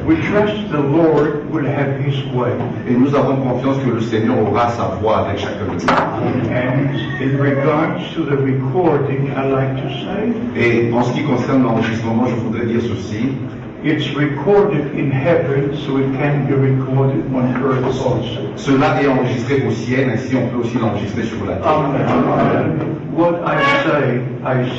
We trust the Lord will have His way. Et nous avons confiance que le Seigneur aura sa voix avec chacun de nous. And in regards to the recording, I like to say, Et en ce qui concerne l'enregistrement, je voudrais dire ceci. it's recorded in heaven, so it can be recorded on earth also. Cela est enregistré au ciel, ainsi on peut aussi l'enregistrer sur la terre. What I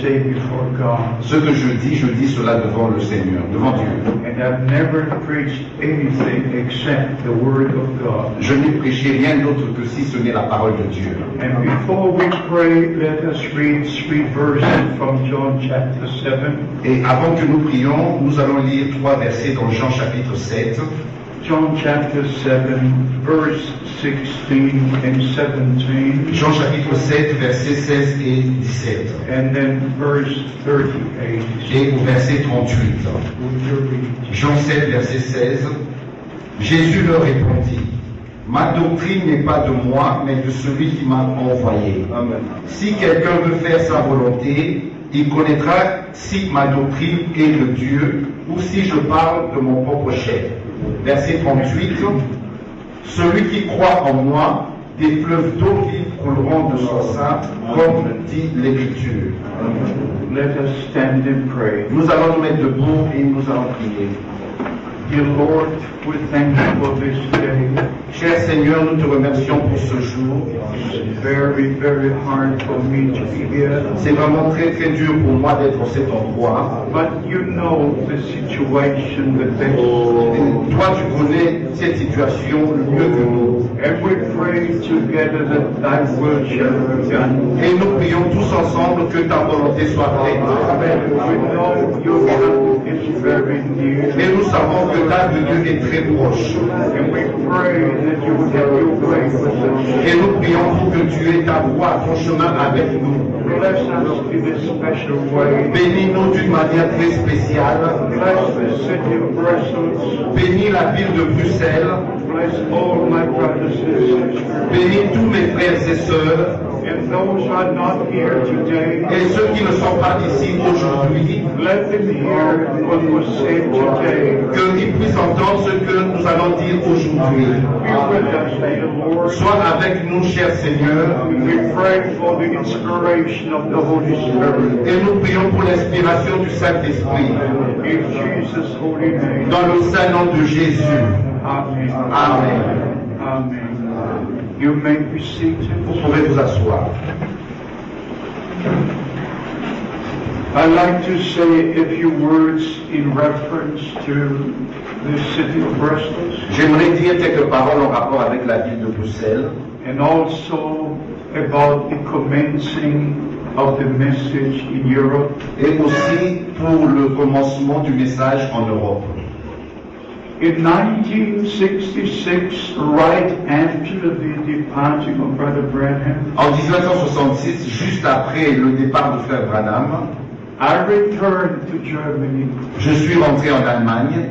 say before God. Ce que je dis cela devant le Seigneur, devant Dieu. And I've never preached anything except the Word of God. Je n'ai prêché rien d'autre que si ce n'est la parole de Dieu. And before we pray, let us read 3 verses from John chapter 7. Et avant que nous prions, nous allons lire 3 versets dans Jean chapitre 7. John chapter 7, verse 16 and 17. Jean chapitre 7, versets 16 et 17. And then verse 38. Et au verset 38. Would you read? Jean 7, verset 16. Jésus leur répondit, ma doctrine n'est pas de moi, mais de celui qui m'a envoyé. Amen. Si quelqu'un veut faire sa volonté, il connaîtra si ma doctrine est de Dieu ou si je parle de mon propre chef. Verset 38. Celui qui croit en moi, des fleuves d'eau vive couleront de son sein, comme dit l'Écriture. Let us stand and pray. Nous allons nous mettre debout et nous allons prier. Dear Lord, we thank you for this day. Cher Seigneur, nous te remercions pour ce jour. It's very, very hard for me to be here. C'est vraiment très très dur pour moi d'être à cet endroit. But you know the situation the best. Toi, tu connais cette situation le mieux que nous. And we pray together that thy will shall be done. Et nous prions tous ensemble que ta volonté soit faite. We know your will is very near. Et nous savons que ta venue est très proche. And we pray that you would have your way with us. Et nous prions pour que tu aies ta voie, ton chemin avec nous. Bless us in a special way. Bénis-nous d'une manière très spéciale. Bless the city of Brussels. Bénis la ville de Bruxelles. Bless all my brothers and sisters. Bénis tous mes frères et sœurs. And those who are not here today, Et ceux qui ne sont pas ici aujourd'hui, let them hear what was said today. qu'ils puissent entendre ce que nous allons dire aujourd'hui. Be with us, dear Lord. Sois avec nous, cher Seigneur. We pray for the inspiration of the Holy Spirit. Et nous prions pour l'inspiration du Saint-Esprit. In Jesus' holy name. Dans le saint nom de Jésus. Amen. Amen. Amen. You may be seated. Vous pouvez vous asseoir. I'd like to say a few words in reference to the city of Brussels J'aimerais dire quelques paroles en rapport avec la ville de Bruxelles and also about the commencing of the message in Europe. et aussi pour le commencement du message en Europe. In 1966, right after the departing of Brother Branham, En 1966, juste après le départ du frère Branham, I returned to Germany je suis rentré en Allemagne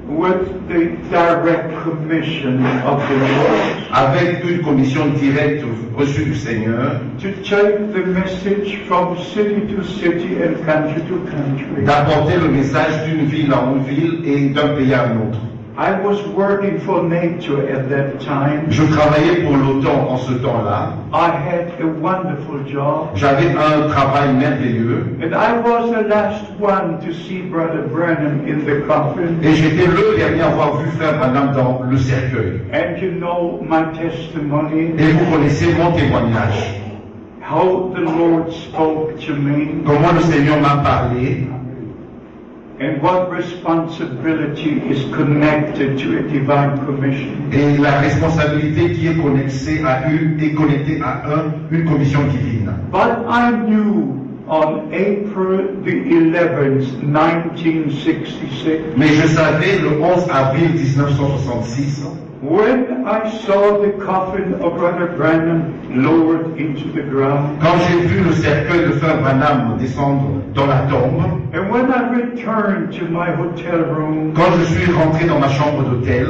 with the direct commission of the Lord avec une commission directe reçue du Seigneur to take the message from city to city and country to country. d'apporter le message d'une ville à une ville et d'un pays à un autre. I was working for NATO at that time. Je travaillais pour l'OTAN en ce temps-là. I had a wonderful job. J'avais un travail merveilleux And I was the last one to see Brother Branham in the coffin. et j'étais le dernier à avoir vu frère Branham dans le cercueil. And you know my testimony, Et vous connaissez mon témoignage. how the Lord spoke to me, Comment le Seigneur m'a parlé and what responsibility is connected to a divine commission. et la responsabilité qui est connectée à une commission divine. But I knew on April the 11th, 1966, Mais je savais le 11 avril 1966, when I saw the coffin of Brother Branham lowered into the ground, quand j'ai vu le cercueil de frère Branham descendre dans la tombe, and when I returned to my hotel room, quand je suis rentré dans ma chambre d'hôtel,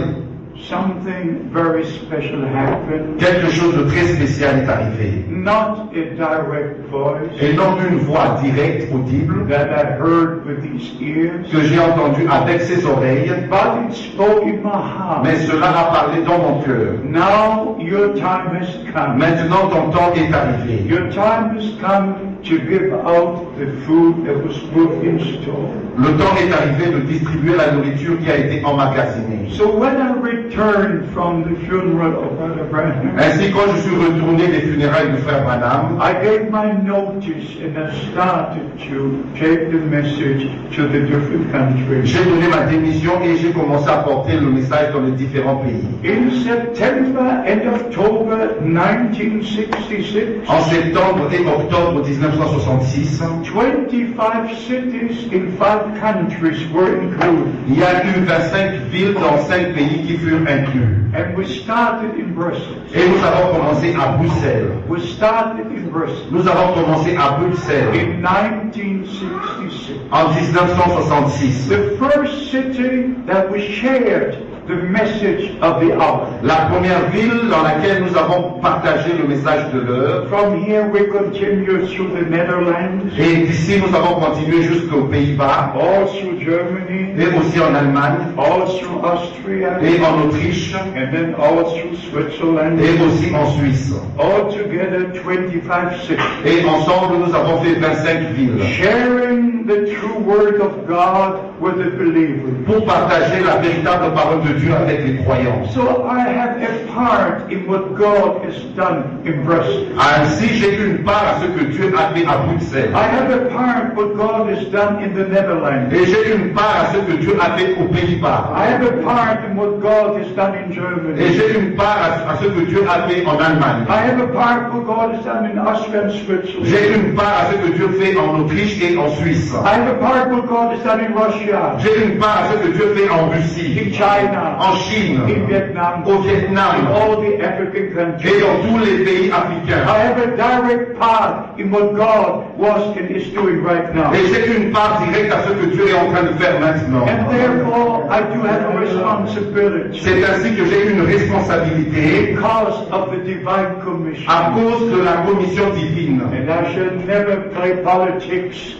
something very special happened. Quelque chose de très spécial est arrivé. Not a direct voice Et non une voix directe, audible, that I heard with these ears, que j'ai entendue avec ses oreilles, but it spoke in my heart. mais cela a parlé dans mon cœur. Now your time has come. Maintenant ton temps est arrivé. Your time has come to give out the food that was put in store. Le temps est arrivé de distribuer la nourriture qui a été emmagasinée. So when I returned from the funeral of Brother Branham, Ainsi, quand je suis retourné des funérailles du frère Branham, I gave my notice and I started to take the message to the different countries. j'ai donné ma démission et j'ai commencé à porter le message dans les différents pays. In September and October 1966, En septembre et octobre 1966, 25 cities in 5 countries were included. il y a eu 25 villes dans 5 pays qui furent inclus. And we started in Brussels. Et nous avons commencé à Bruxelles. We started in Brussels Nous avons commencé à Bruxelles in 1966. en 1966. The first city that we shared the message of the hour. La première ville dans laquelle nous avons partagé le message de l'heure. From here we continue through the Netherlands, Et d'ici, nous avons continué jusqu'aux Pays-Bas, all through Germany, et aussi en Allemagne, all through Austria, et en Autriche, and then all through Switzerland. et aussi en Suisse. All together 25 cities. Et ensemble, nous avons fait 25 villes Sharing the true word of God with the believers. pour partager la véritable parole de Dieu avec les croyants. So I have a part in what God has done in Brussels. Ainsi, j'ai une part à ce que Dieu a fait à Bruxelles. I have a part what God has done in the Netherlands. Et j'ai une part à ce que Dieu a fait aux Pays-Bas. I have a part in what God has done in Et Germany. j'ai une part à ce que Dieu a fait en Allemagne. I have a part what God has done in Austria and Switzerland. J'ai une part à ce que Dieu fait en Autriche et en Suisse. I have a part what God has done in Russia, J'ai une part à ce que Dieu fait en Russie, in China, en Chine, in Vietnam, au in Vietnam all the African et countries. dans tous les pays africains. I have a direct part in what God was and is doing right now. Et j'ai une part directe à ce que Dieu est en train de faire maintenant. And therefore, I do have a responsibility C'est ainsi que j'ai une responsabilité because of the divine commission. à cause de la commission divine. And I shall never play politics.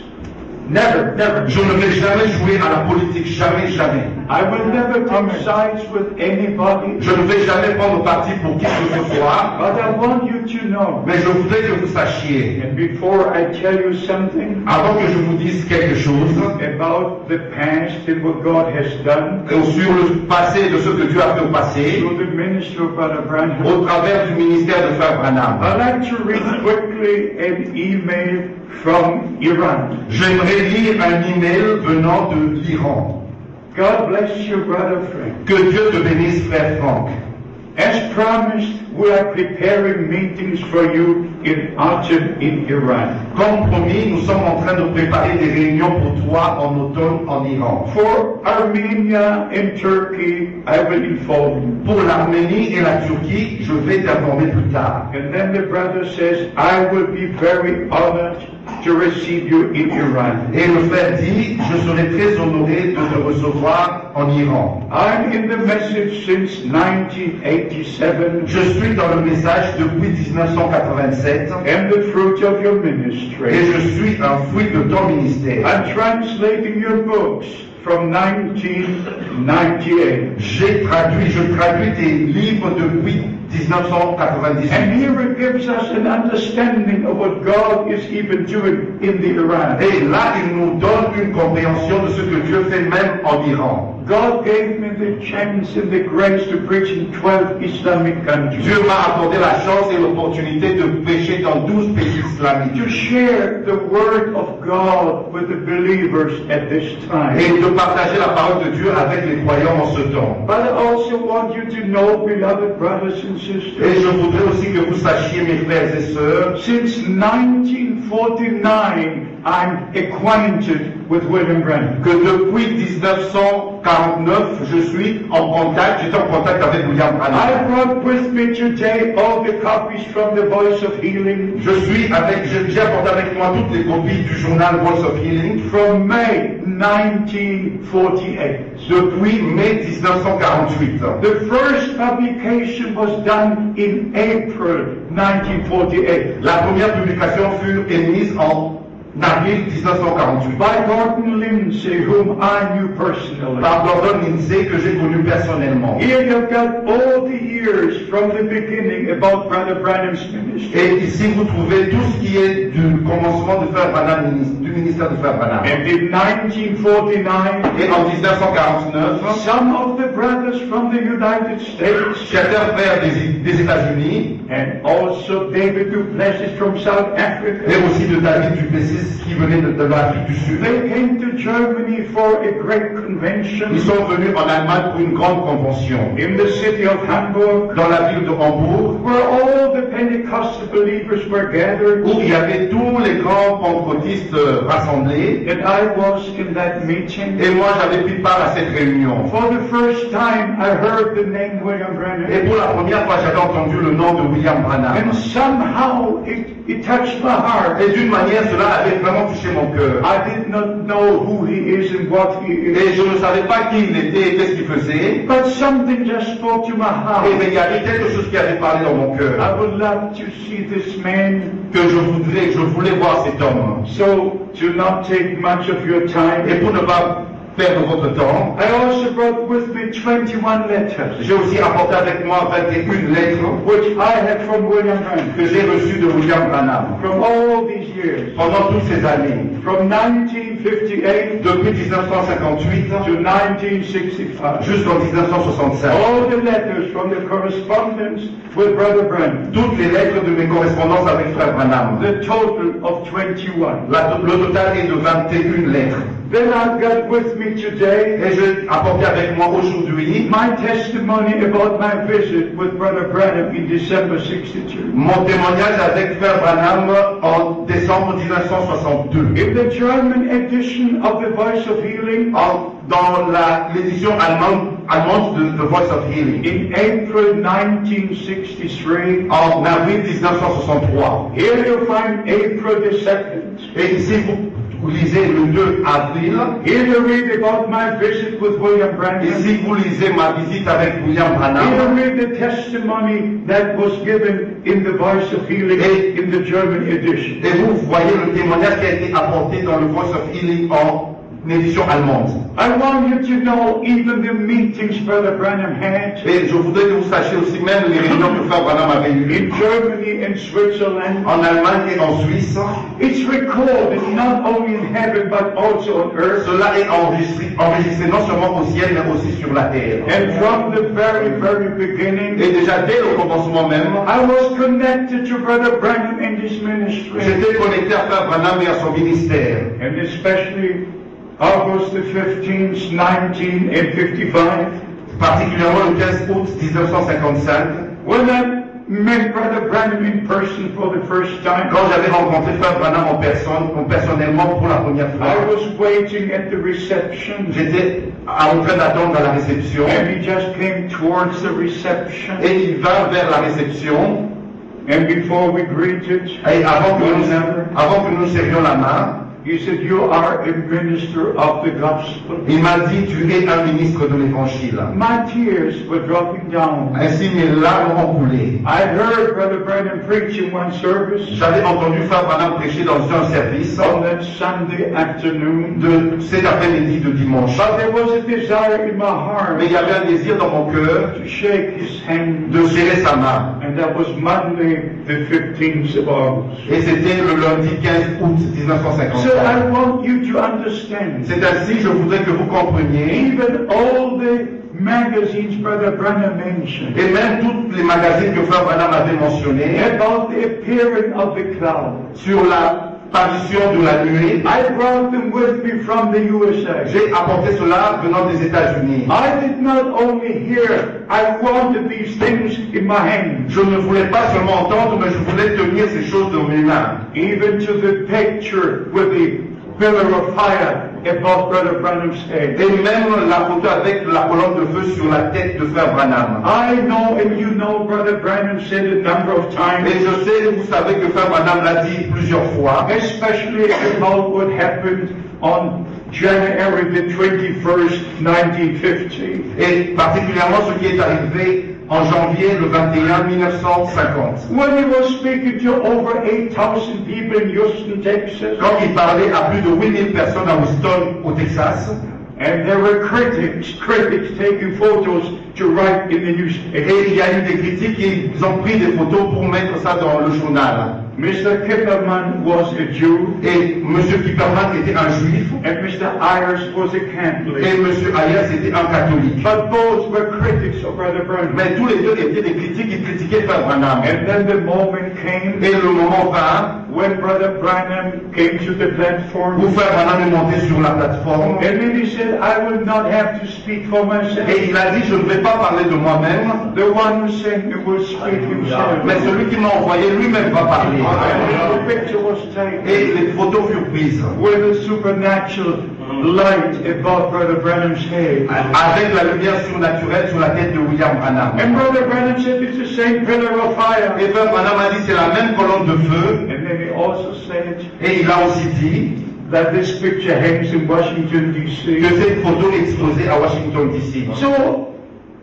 Never, never. Je ne vais jamais jouer à la politique, jamais, jamais. I will never take sides with anybody. Je ne vais jamais prendre parti pour qui que ce soit, But I want you to know. mais je voudrais que vous sachiez, And before I tell you something avant que je vous dise quelque chose, about the past and what God has done sur le passé de ce que Dieu a fait au passé, through the ministry of Brother Branham, au travers du ministère de Frère Branham. I'd like to read quickly an email from Iran. J'aimerais lire un email venant de l'Iran. God bless you, Brother Frank. Que Dieu te bénisse, Frère Franck. As promised, we are preparing meetings for you in autumn in Iran. Comme promis, nous sommes en train de préparer des réunions pour toi en automne en Iran. For Armenia and Turkey, I will inform you. Pour l'Arménie et la Turquie, je vais t'informer plus tard. And then the brother says, I will be very honored to receive you in Iran. Et le frère dit, je serai très honoré de te recevoir en Iran. I'm in the message since 1987 Je suis dans le message depuis 1987 and the fruit of your et ministry. je suis un fruit de ton ministère. I'm translating your books from 1998. Je traduis tes livres depuis 1998. And here it gives us an understanding of what God is even doing in the Iran. Et là, il nous donne une compréhension de ce que Dieu fait même en Iran. God gave me the chance and the grace to preach in 12 Islamic countries. Dieu m'a accordé la chance et l'opportunité de prêcher dans 12 pays islamiques. To share the word of God with the believers at this time. Et de partager la parole de Dieu avec les croyants en ce temps. But I also want you to know, beloved brothers and Et sisters, je voudrais aussi que vous sachiez, mes frères et sœurs, since 1949, I'm acquainted with William Branham. que depuis 1949, j'étais en contact avec William I Branham. brought with me today all the copies from the Voice of Healing J'ai apporté avec moi toutes les copies du journal Voice of Healing from May 1948. depuis mai 1948. The first publication was done in April 1948 La première publication fut émise en avril 1948 by Gordon Lindsay, whom I knew personally. par Gordon Lindsay que j'ai connu personnellement. Here you've got all the years from the beginning about Brother Branham's ministry. Et ici vous trouvez tout ce qui est du commencement de Frère Branham, du ministère de Frère Branham. And in 1949, Et en 1949, some of the brothers from the United States certains frères des États-Unis and also David Duplessis from South Africa, et aussi de David Duplessis qui venait de l'Afrique du Sud, they came to Germany for a great convention ils sont venus en Allemagne pour une grande convention in the city of Hamburg, dans la ville de Hambourg where all the Pentecostal believers were gathered, où il y avait tous les grands pentecôtistes rassemblés. and I was in that meeting. Et moi j'avais pris part à cette réunion. For the first time, I heard the name William Branham, Et pour la première fois j'avais entendu le nom de William Branham. and somehow it touched my heart. Et d'une manière cela avait vraiment touché mon cœur. I did not know who he is and what he Et is, je ne savais pas qui il était et qu'est-ce qu'il faisait. but something just spoke to my Et heart. mais il y avait quelque chose qui avait parlé dans mon cœur. I would love to see this man. Que je voulais voir cet homme. So, to not take much of your Et time, pour ne pas perdre votre temps, I also brought with me 21 letters, j'ai aussi apporté avec moi 21 lettres which I had from William Branham, que j'ai reçues de William Branham from all these years, pendant toutes ces années, from 1958 depuis 1958 to 1965. jusqu'en 1965. All the letters from the correspondence with Brother Branham, Toutes les lettres de mes correspondances avec Frère Branham. the total of 21. Le total est de 21 lettres. Then I've got with me today Et j'ai apporté avec moi aujourd'hui my testimony about my visit with Brother Branham in December 62. mon témoignage avec Frère Branham en décembre 1962. In the German edition of the Voice of Healing, Dans l'édition allemande de The Voice of Healing, in April 1963, en avril 1963. here you'll find April the 2nd. Et ici, vous lisez le 2 avril. Here you read about my visit with William Branham. Ici, vous lisez ma visite avec William Here Branham. you read the testimony that was given in the Voice of Healing in the German edition. Et vous voyez le témoignage qui a été apporté dans le Voice of Healing en édition allemande. I want you to know even the meetings Brother Branham had Et je voudrais que vous sachiez aussi même les réunions que Frère Branham avait eues in Germany and Switzerland. en Allemagne et en Suisse. It's recorded not only in heaven but also on earth. Cela est enregistré non seulement au ciel mais aussi sur la terre. And from the very, very beginning, Et déjà dès le commencement même, I was connected to Brother Branham and his ministry. j'étais connecté à Frère Branham et à son ministère. And especially August the 15th, 1955, Particulièrement le 15 août 1955, when I met Brother Branham in person for the first time. quand j'avais rencontré Frère Branham en personne, personnellement pour la première I fois. was waiting at the reception, J'étais en train d'attendre à la réception and he just came towards the reception. et il va vers la réception And before we greeted et avant one que another, nous serrions la main, he said, "You are a minister of the gospel." il m'a dit tu es un ministre de l'évangile. My tears were dropping down. Ainsi mes larmes ont coulé. I heard Brother Branham preach in one service J'avais entendu Frère Branham prêcher dans un service on that Sunday afternoon, de cet après-midi de dimanche. but there was a desire in my heart Mais il y avait un désir dans mon cœur to shake his hand, de serrer sa main. and that was Monday, the 15th of August. Et c'était le lundi 15 août So 1955. I want you to understand, C'est ainsi, je voudrais que vous compreniez, even all the magazines Brother Branham mentioned et même toutes les magazines que Frère Branham avait mentionnées, about the appearing of the cloud, sur l'apparition de la nuée, I brought them with me from the USA. j'ai apporté cela venant des États-Unis. I did not only hear, I wanted these things in my hand, Je ne voulais pas seulement entendre, mais je voulais tenir ces choses dans mes mains. even to the picture with the pillar of fire above Brother Branham's head. Et même la photo avec la colonne de feu sur la tête de frère Branham. I know and you know Brother Branham said a number of times, Et je sais, vous savez que frère Branham l'a dit plusieurs fois, especially about what happened on January the 21st, 1950. et particulièrement ce qui est arrivé en janvier le 21 1950. When he was speaking to over 8,000 people in Houston, Texas, Quand il parlait à plus de 8000 personnes à Houston, au Texas, and there were critics taking photos to write in the et newspaper. il y a eu des critiques qui ont pris des photos pour mettre ça dans le journal. Mr. Kipperman was a Jew, Et M. Kipperman était un juif, and Mr. Ayers was a et Catholic. M. Ayers était un catholique. But both were critics of Brother Branham. Mais tous les deux étaient des critiques, ils critiquaient frère Branham. And then the moment came Et le moment vint when Brother Branham came to the platform, où frère Branham est monté sur la plateforme, and then he said, I will not have to speak for myself. et il a dit, je ne vais pas parler de moi-même, The one who sent me will speak himself. mais celui qui m'a envoyé lui-même va parler. And the picture was taken Et les photos furent prises with a supernatural light above Brother Branham's head. avec la lumière surnaturelle sur la tête de William Branham. And Brother Branham said it's the same pillar of fire. Et frère Branham a dit, c'est la même colonne de feu, And then he also said et il a aussi dit that this picture hangs in Washington, que D.C. cette photo est exposée à Washington DC. So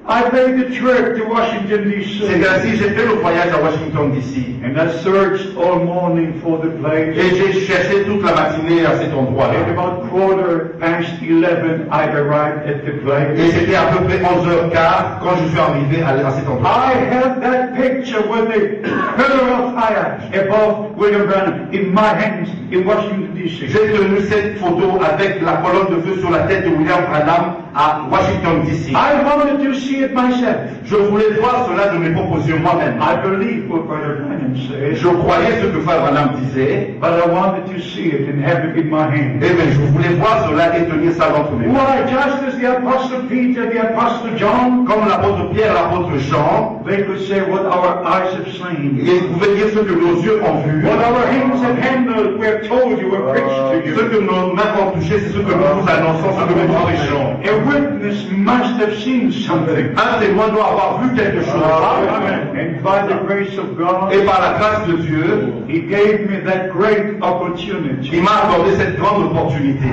I made the trip to Washington, C'est D.C. ainsi j'ai fait le voyage à Washington DC. And I searched all morning for the place. Et j'ai cherché toute la matinée à cet At endroit-là. about 11:15, I arrived at the Et place. c'était à peu près 11h15 quand je suis arrivé à cet endroit. I have that picture with the pillar of fire above William Branham in my hands in Washington, D.C. J'ai tenu cette photo avec la colonne de feu sur la tête de William Branham à Washington DC. I wanted to see it myself. Je voulais voir cela de mes propres yeux moi-même. I believe what Brother Branham said, Je croyais ce que frère Branham disait, but I wanted to see it and have it in my hand. et bien je voulais voir cela et tenir ça entre mes mains. Why, just as the Apostle Peter, the Apostle John, Comme l'apôtre Pierre, l'apôtre Jean, they could say what our eyes have seen, ils pouvaient dire ce que nos yeux ont vu, what our hands have handled, we have told you, we have preached to ce you. que nos mains ont touché, c'est ce que nous vous annonçons, ce que nous vous prêchons. A witness must have seen something. Un témoin doit avoir vu quelque chose. And by the grace of God, Et par la grâce de Dieu, He gave me that great opportunity. il m'a accordé cette grande opportunité.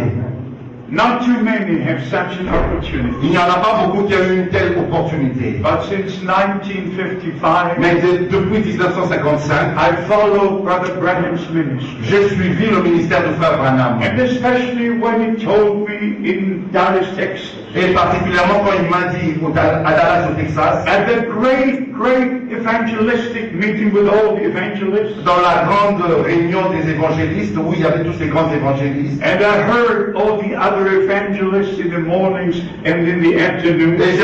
Not too many have such an opportunity. Il n'y en a pas beaucoup qui ont eu une telle opportunité. But since 1955, Mais depuis 1955, I followed Brother Branham's ministry. j'ai suivi le ministère de frère Branham. And especially when he told me in Dallas, Texas, Et particulièrement quand il m'a dit à Dallas au Texas, at the great evangelistic meeting with all the evangelists, dans la grande réunion des évangélistes, où il y avait tous ces grands évangélistes, and I heard all the other evangelists in the mornings and in the afternoon. et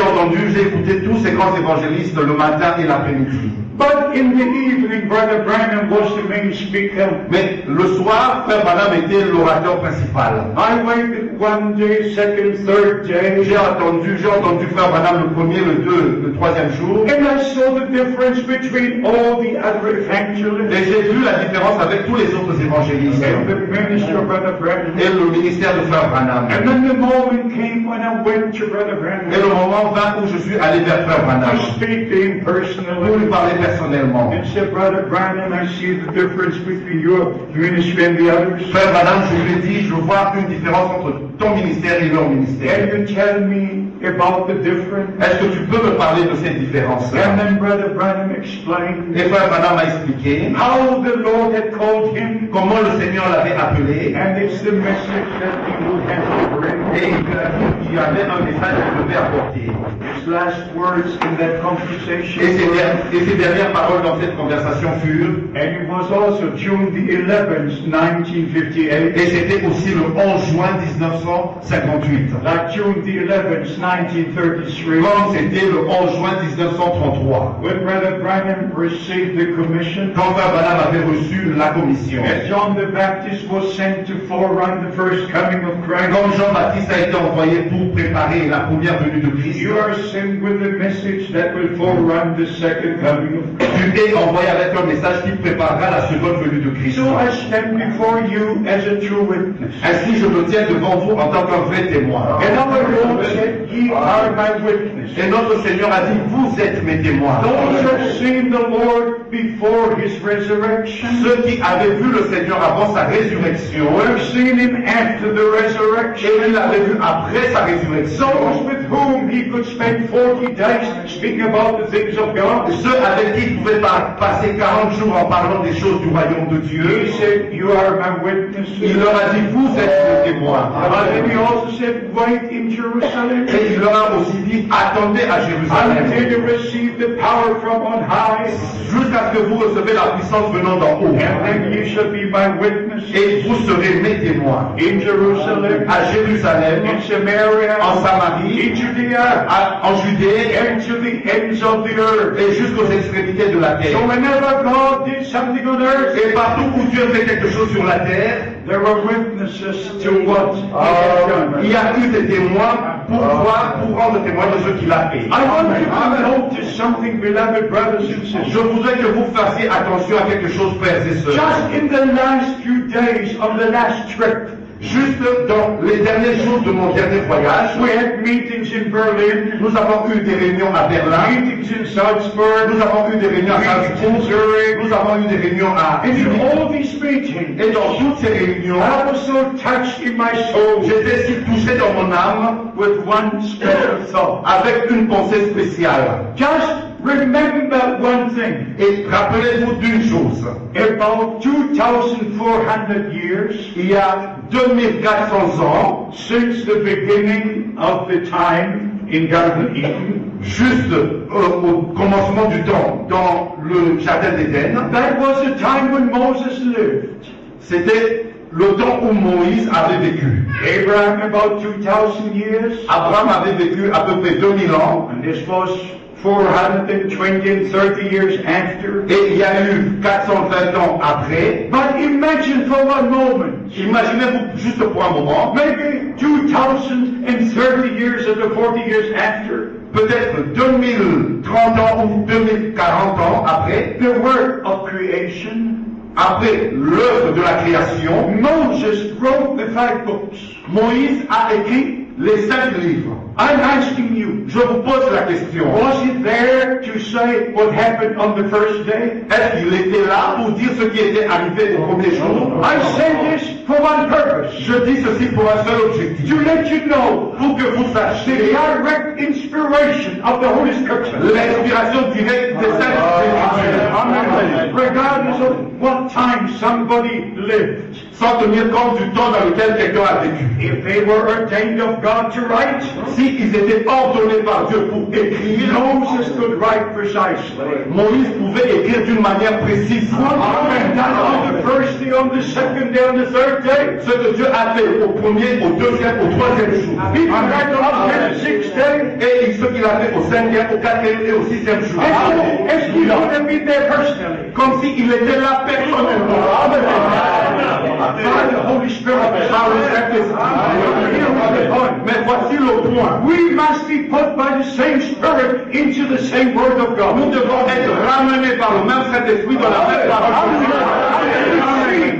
j'ai écouté tous ces grands évangélistes le matin et l'après-midi. But in the evening, Brother Branham was the main speaker. Mais le soir, frère Branham était l'orateur principal. I waited one day, second, third day, J'ai entendu frère Branham le premier, le deux, le troisième jour, and I saw the difference between all the other evangelists et j'ai vu la différence avec tous les autres évangélistes and the ministry of Brother Branham. et le ministère de frère Branham. And then the moment came when I went to Brother Branham Et le moment vint où je suis allé vers frère Branham to speak to him pour lui personally. parler personnellement. And said, Brother Branham, I see the difference between your ministry and the others. Frère Branham, je lui ai dit, je vois une différence entre ton ministère et leur ministère. Can you tell me about the difference? Est-ce que tu peux me parler de cette différence? And then Brother Branham explained Et frère Branham m'a expliqué how the Lord had called him, comment le Seigneur l'avait appelé, and it's the message that he will have to bring. et il lui a dit qu'il y avait un message qu'il devait apporter. His last words in that conversation Et ses dernières paroles dans cette conversation furent, and it was also June the 11th, 1958. et c'était aussi le 11 juin 1958. Like June the 11th, 1933. Comme c'était le 11 juin 1933. When Brother Branham received the commission, Quand frère Branham avait reçu la commission. as John the Baptist was sent to forerun the first coming of Christ, Comme Jean-Baptiste a été envoyé pour préparer la première venue de Christ, you are sent with a message that will forerun the second coming of Christ. Tu es envoyé avec un message qui préparera la seconde venue de Christ. So I stand before you as a true witness. Ainsi, je me tiens devant vous en tant qu'un vrai témoin. And our Lord said, ye are my witness. Et notre Seigneur a dit, vous êtes mes témoins. Those who have seen the Lord before his resurrection, Ceux qui avaient vu le Seigneur avant sa résurrection, who have seen him after the resurrection, et qui l'avaient vu après sa résurrection, those with whom he could spend 40 days speaking about the things of God, ceux avec qui il pouvait passer 40 jours en parlant des choses du royaume de Dieu, he said, you are my witnesses. il leur a dit, vous êtes mes témoins. And then he also said, wait in Jerusalem Et il leur a aussi dit, attendez à Jérusalem, until you receive the power from on high, jusqu'à ce que vous recevez la puissance venant d'en haut. and then you shall be my witnesses Et vous serez mes témoins. in Jerusalem, À Jérusalem, in Samaria, en Samarie, in Judea, en Judée, and to the ends of the earth. et jusqu'aux extrémités de la terre. So whenever God did something on earth, Et partout où Dieu fait quelque chose sur la terre, there were witnesses to what he had done. il y a eu des témoins pour rendre témoin de ce qu'il a fait. I want you to notice something, beloved brothers and Je sisters. voudrais que vous fassiez attention à quelque chose, frères et sœurs. Just in the last few days of the last trip, Juste dans les derniers jours de mon dernier voyage, we had meetings in Berlin, nous avons eu des réunions à Berlin, meetings in Salzburg, nous avons eu des réunions à meetings in Salzbourg, Zurich, nous avons eu des réunions à and in Zurich. all these meetings, Et dans toutes ces réunions, I was so touched in my soul j'étais si touché dans mon âme with one special thought. avec une pensée spéciale. Just remember one thing. Et rappelez-vous d'une chose, About 2,400 years il y a 2400 ans, since the beginning of the time in Garden Eden, juste au commencement du temps, dans le jardin d'Éden, that was the time when Moses lived. c'était le temps où Moïse avait vécu. Abraham about 2,000 years, Abraham avait vécu à peu près 2000 ans, and this was 420 and 30 years after. et il y a eu 420 ans après. But imagine for one moment, Imaginez-vous juste pour un moment, maybe 2,030 years or the 40 years after, peut-être 2030 ans ou 2040 ans après, the work of creation, après l'œuvre de la création, Moses wrote the 5 books. Moïse a écrit les 5 livres. I'm asking you, Je vous pose la question, was it there to say what happened on the first day? est-ce qu'il était là pour dire ce qui était arrivé au premier jour? I say this for one purpose, Je dis ceci pour un seul objectif, to let you know pour que vous the sachiez direct inspiration of the Holy Scripture. l'inspiration directe des Saintes Écritures, Regardless of what time somebody lived. sans tenir compte du temps dans lequel quelqu'un a vécu. If they were ordained of God to write, S'ils étaient ordonnés par Dieu pour écrire, Moses could write precisely. Moïse pouvait écrire d'une manière précise. What happened done on the first day, on the second day, on the third day? Ce que Dieu a fait au premier, au deuxième, au troisième jour. He could write on the sixth day. Et ce qu'il a fait au cinquième, au quatrième et au sixième jour. As he would have been there personally. Comme s'il était là personnellement. By the Holy Spirit. Par le Saint-Esprit. Here was the point. Mais voici le point. We must be put by the same Spirit into the same Word of God. Nous devons être ramenés par le même Saint-Esprit dans la même parole de Dieu.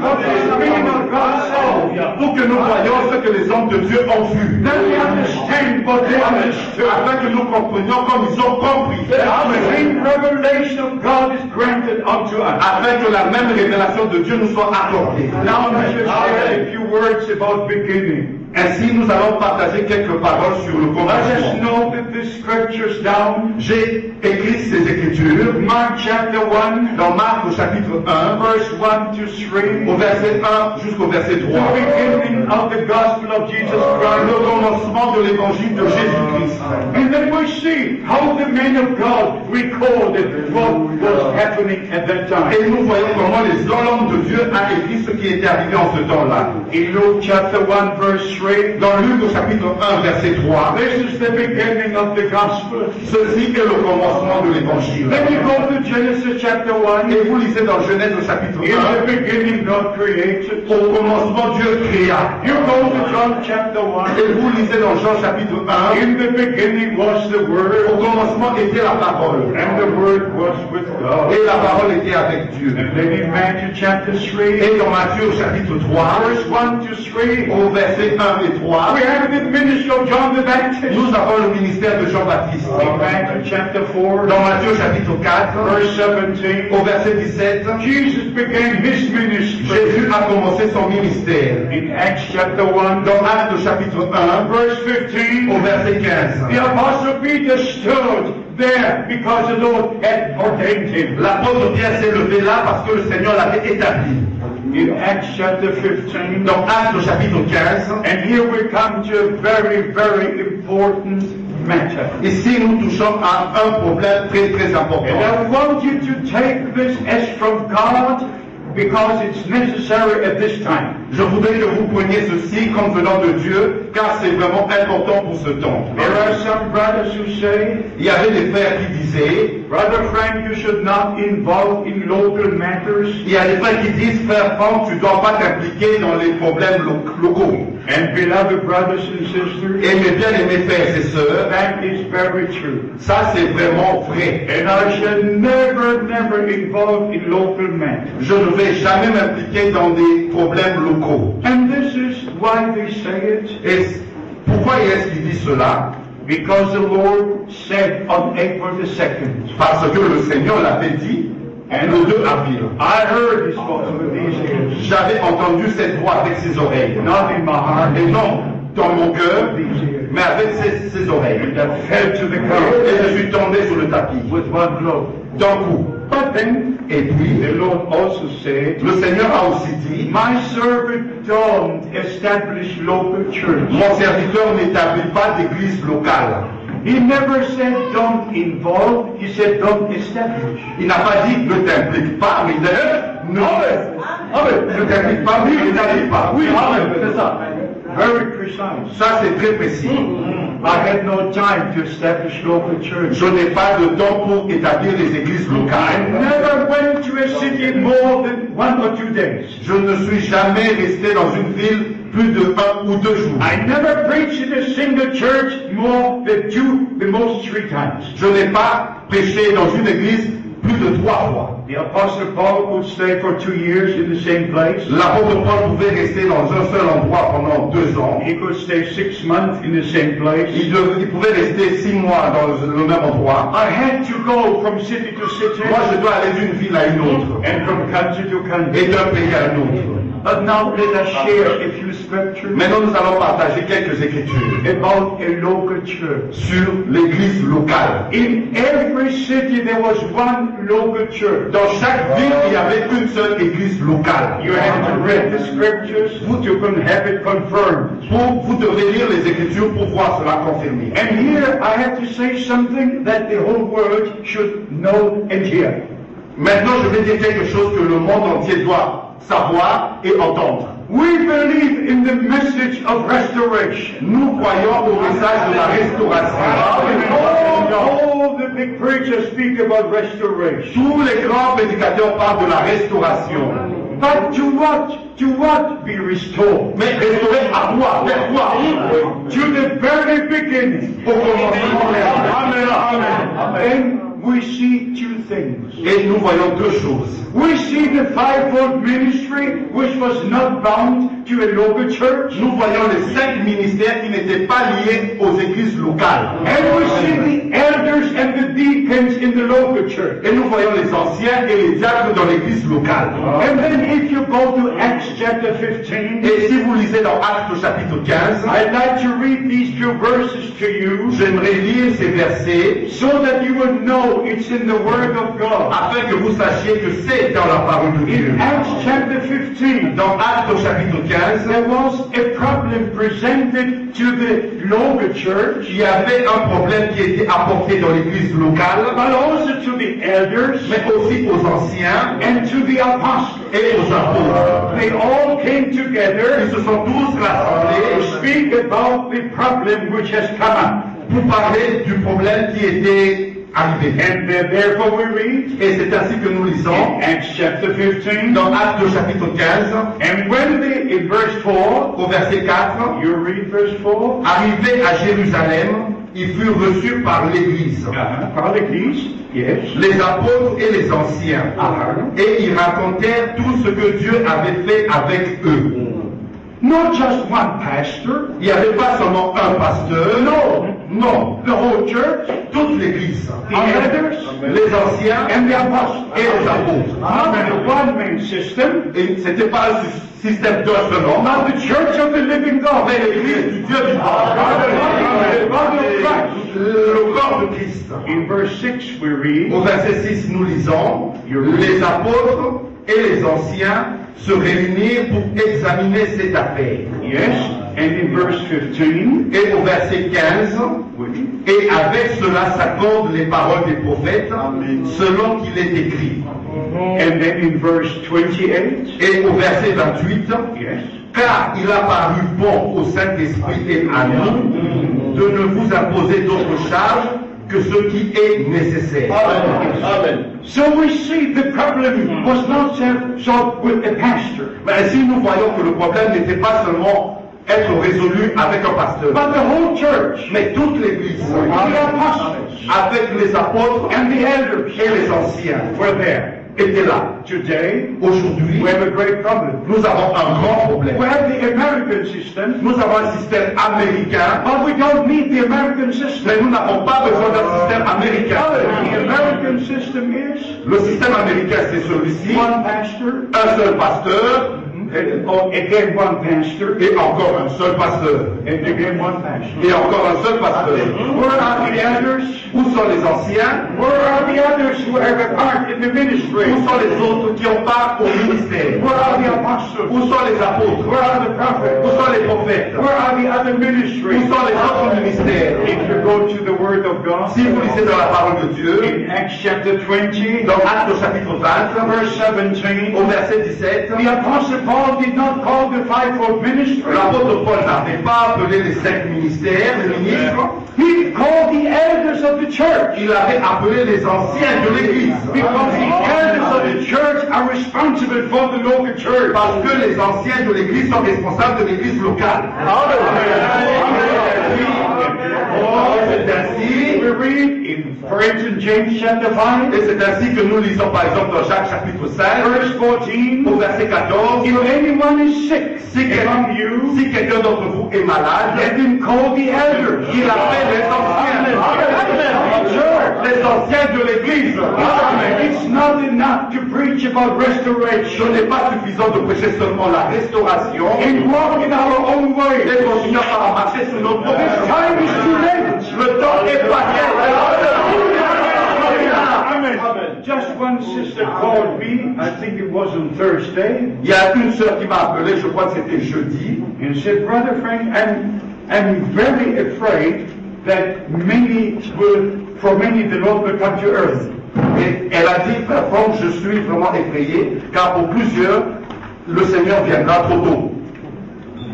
Pour que nous voyions ce que les hommes de Dieu ont vu. Then we understand what they understood. Afin que nous comprenions comme ils ont compris. The same revelation of God is granted unto us. Afin que la même révélation de Dieu nous soit accordée. Now let us share a few words about beginning. Ainsi, nous allons partager quelques paroles sur le Let us commencement. note the scriptures down. J'ai écrit ces écritures Mark chapter 1, dans Marc au chapitre 1, verse 1 to 3. au verset 1 jusqu'au verset The 3. beginning of the gospel of Jesus Le Christ. commencement de l'évangile de Jésus-Christ. And then we see how the men of God recorded what was happening at that time. Et nous voyons comment les hommes de Dieu ont écrit ce qui était arrivé en ce temps-là. In Luke chapter 1 verse 3, Dans Luc au chapitre 1, verset 3, this is the beginning of the gospel. ceci est le commencement de l'évangile. Then you go to Genesis chapter 1. Et vous lisez dans Genèse au chapitre In 1, the beginning God created. au commencement Dieu créa. You go to John chapter 1. Et vous lisez dans Jean chapitre 1, In the beginning was the Au Word, commencement était la parole. and the Word was with God. Et la parole était avec Dieu. And then in Matthew chapter 3, Et dans Matthieu au chapitre 3, verse 1 to 3, au verset 1 et 3, we have the ministry of John the Baptist. nous avons le ministère de Jean-Baptiste. In Matthew chapter 4, Dans Matthieu chapitre 4, verse 17, au verset 17, Jesus began his ministry. Jésus a commencé son ministère. In Acts chapter 1, Dans Actes chapitre 1, verse 15, au verset 15, the Apostle Peter stood there because the Lord had ordained him. l'apôtre Pierre s'est levé là parce que le Seigneur l'avait établi. In Acts chapter 15, Dans Actes chapitre 15, and here we come to a very, very important matter. ici nous touchons à un problème très très And important. I want you to take this as from God because it's necessary at this time. Je voudrais que vous preniez ceci comme venant de Dieu, car c'est vraiment important pour ce temps. There are some brothers who say, Il y avait des frères qui disaient, Brother Frank, you should not involve in local matters. il y a des frères qui disent, frère Franck, tu ne dois pas t'impliquer dans les problèmes locaux. And beloved brothers and sisters, Et mes bien-aimés frères et sœurs, that is very true. ça c'est vraiment vrai. And I shall never, never involve in local matters. Je ne vais jamais m'impliquer dans des problèmes locaux. And this is why they say it. Et pourquoi est-ce qu'il dit cela? Because the Lord said on April the 2nd, Parce que le Seigneur l'avait dit le 2 avril. I heard His voice with these ears, J'avais entendu cette voix avec ses oreilles. not in my heart, Et non dans mon cœur, these ears. mais avec ses oreilles. That fell to the Et ground je suis tombé sur le tapis. with one blow. D'un coup. But then Et puis, the Lord also said, le Seigneur a aussi dit, My servant don't establish local church. mon serviteur n'établit pas d'église locale. He never said don't involve, he said don't establish. Il n'a pas dit ne t'implique pas, mais il dit ne t'implique pas, mais il n'établit pas. Oui, amen, c'est ça. Very precise. Ça c'est très précis. I had no time to establish local church. Je n'ai pas de temps pour établir des églises I locales. never went to a city more than 1 or 2 days. Je ne suis jamais resté dans une ville plus de 1 ou 2 jours. I never preached in a single church more than 2, the most 3 times. Je n'ai pas prêché dans une église plus de 3 fois. The Apostle Paul could stay for 2 years in the same place. L'apôtre Paul pouvait rester dans un seul endroit pendant 2 ans. He could stay 6 months in the same place. Il pouvait rester 6 mois dans le même endroit. I had to go from city to city Moi, je dois aller d'une ville à une autre and from country to country. et d'un pays à un autre. But now let us share a few scriptures Maintenant, nous allons partager quelques écritures about a local church. sur l'église locale. In every city there was one local church. Dans chaque ville, il y avait une seule église locale. You had to read the scriptures to have it confirmed. Vous devrez lire les écritures pour voir cela confirmé. And here I have to say something that the whole world should know and hear. Maintenant, je vais dire quelque chose que le monde entier doit savoir et entendre. We believe in the message of restoration. Nous croyons au message de la restauration. All the big preachers speak about restoration. Tous les grands prédicateurs parlent de la restauration. But to what? To what be restored? Mais restaurer à quoi? Vers quoi? To the very beginning. Au commencement. Amen. Amen. And we see 2 things. Et nous voyons 2 choses. We see the fivefold ministry, which was not bound to a local church. Nous voyons les 5 ministères qui n'étaient pas liés aux églises locales. And we see the elders and the deacons in the local church. Et nous voyons les anciens et les diacres dans l'église locale. And then if you go to Acts chapter 15, Et si vous lisez dans Actes chapitre 15, I'd like to read these few verses to you j'aimerais lire ces versets so that you will know it's in the Word of God. afin que vous sachiez que c'est dans la parole de Dieu. In Acts chapter 15, Dans Actes chapitre 15, there was a problem presented to the local church, il y avait un problème qui était apporté dans l'église locale, but also to the elders mais aussi aux anciens and to the apostles. et aux apôtres. They all came together Ils se sont tous rassemblés to speak about the problem which has come up. pour parler du problème qui était arrivé. And therefore we read Et c'est ainsi que nous lisons in Acts chapter 15, dans Actes chapitre 15, and when they, in verse 4, au verset 4, you read verse 4, arrivé à Jérusalem, ils furent reçus par l'Église, Par l'Église, yes. les apôtres et les anciens. Et ils racontèrent tout ce que Dieu avait fait avec eux. Not just one pastor. Il n'y avait pas seulement un pasteur, non, The whole church, toute l'Église, the elders, les anciens and the apostles. et les apôtres. Not the one main system, Et c'était pas un système d'un seul homme, not the church of the living God. mais l'Église du Dieu vivant, The body of Christ. le corps de Christ. In verse 6 we read, Au verset 6, nous lisons, les apôtres et les anciens se réunirent pour examiner cette affaire. yes, and in verse 15, Et au verset 15, et avec cela s'accordent les paroles des prophètes, selon qu'il est écrit. and then in verse 28, Et au verset 28, yes, car il a paru bon au Saint-Esprit et à nous de ne vous imposer d'autre charge que ce qui est nécessaire. Amen. so we see the problem was not solved with a pastor, Mais ainsi, nous voyons que le problème n'était pas seulement être résolu avec un pasteur, but the whole church, mais toute l'Église, the apostles, avec les apôtres and the elders et les anciens, were there. étaient là. Today, Aujourd'hui, we have a great problem. nous avons un grand problème. We have the American system, Nous avons un système américain, but we don't need the American system. mais nous n'avons pas besoin d'un système américain. The American system is Le système américain, c'est celui-ci, one pastor, un seul pasteur, or again one pastor, et encore un seul pasteur, and again one pastor. et encore un seul pasteur. Where are the elders? Où sont les anciens? Where are the others who have a part in the ministry? Où sont les autres qui ont part au ministère? Where are the apostles? Où sont les apôtres? Where are the prophets? Où sont les prophètes? Where are the other Où ministries? sont les autres ministères? If you go to the Word of God, Si vous lisez dans la parole de Dieu, in Acts chapter 20, dans Actes au chapitre 20, verse 17, au verset 17, the Apostle Paul did not call the fivefold ministry. l'apôtre Paul n'avait pas appelé les 5 ministères, les ministres, He called the elders of the church. il avait appelé les anciens de l'Église. Because the elders of the church are responsible for the local church. Parce que les anciens de l'Église sont responsables de l'Église locale. C'est ainsi, We read in, for instance, James chapter 5, et c'est ainsi que nous lisons par exemple dans Jacques chapitre 5, verse 14, au verset 14, if anyone is sick si among you, quelqu'un d'entre vous est malade, let him call the elders. qu'il appelle les anciens, les anciens de l'Église. It's not enough to preach about Ce restoration n'est pas suffisant de prêcher seulement la restauration and walk in our own way. et continuer par marcher sur notre This time is too late. Le temps est passé. Amen. Just one sister called me, I think it was on Thursday, Il y a une sœur qui m'a appelé, je crois que c'était jeudi, and said, Brother Frank, I'm very afraid that many the Lord will come to earth. et elle a dit, Frère Franck, je suis vraiment effrayé, car pour plusieurs, le Seigneur viendra trop tôt.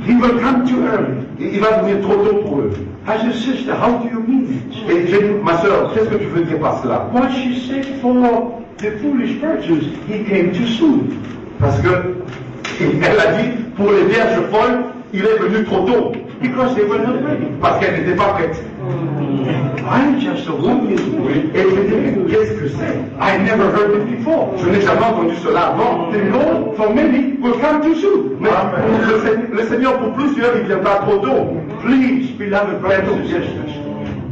He will come too early. Il va venir trop tôt pour eux. I said, Sister, how do you mean it? Et j'ai dit, ma sœur, qu'est-ce que tu veux dire par cela? What she said for the foolish virgins, he came too soon. Parce que, elle a dit, pour les vierges folles, il est venu trop tôt, Because they were not ready. parce qu'elles n'étaient pas prêtes. I just opened this way. Et je dis, mais qu'est-ce que c'est? I never heard it before. Je n'ai jamais entendu cela avant. The Lord, for many, will come too soon. Mais le Seigneur, pour plusieurs, il viendra trop tôt. Please, beloved brothers and sisters,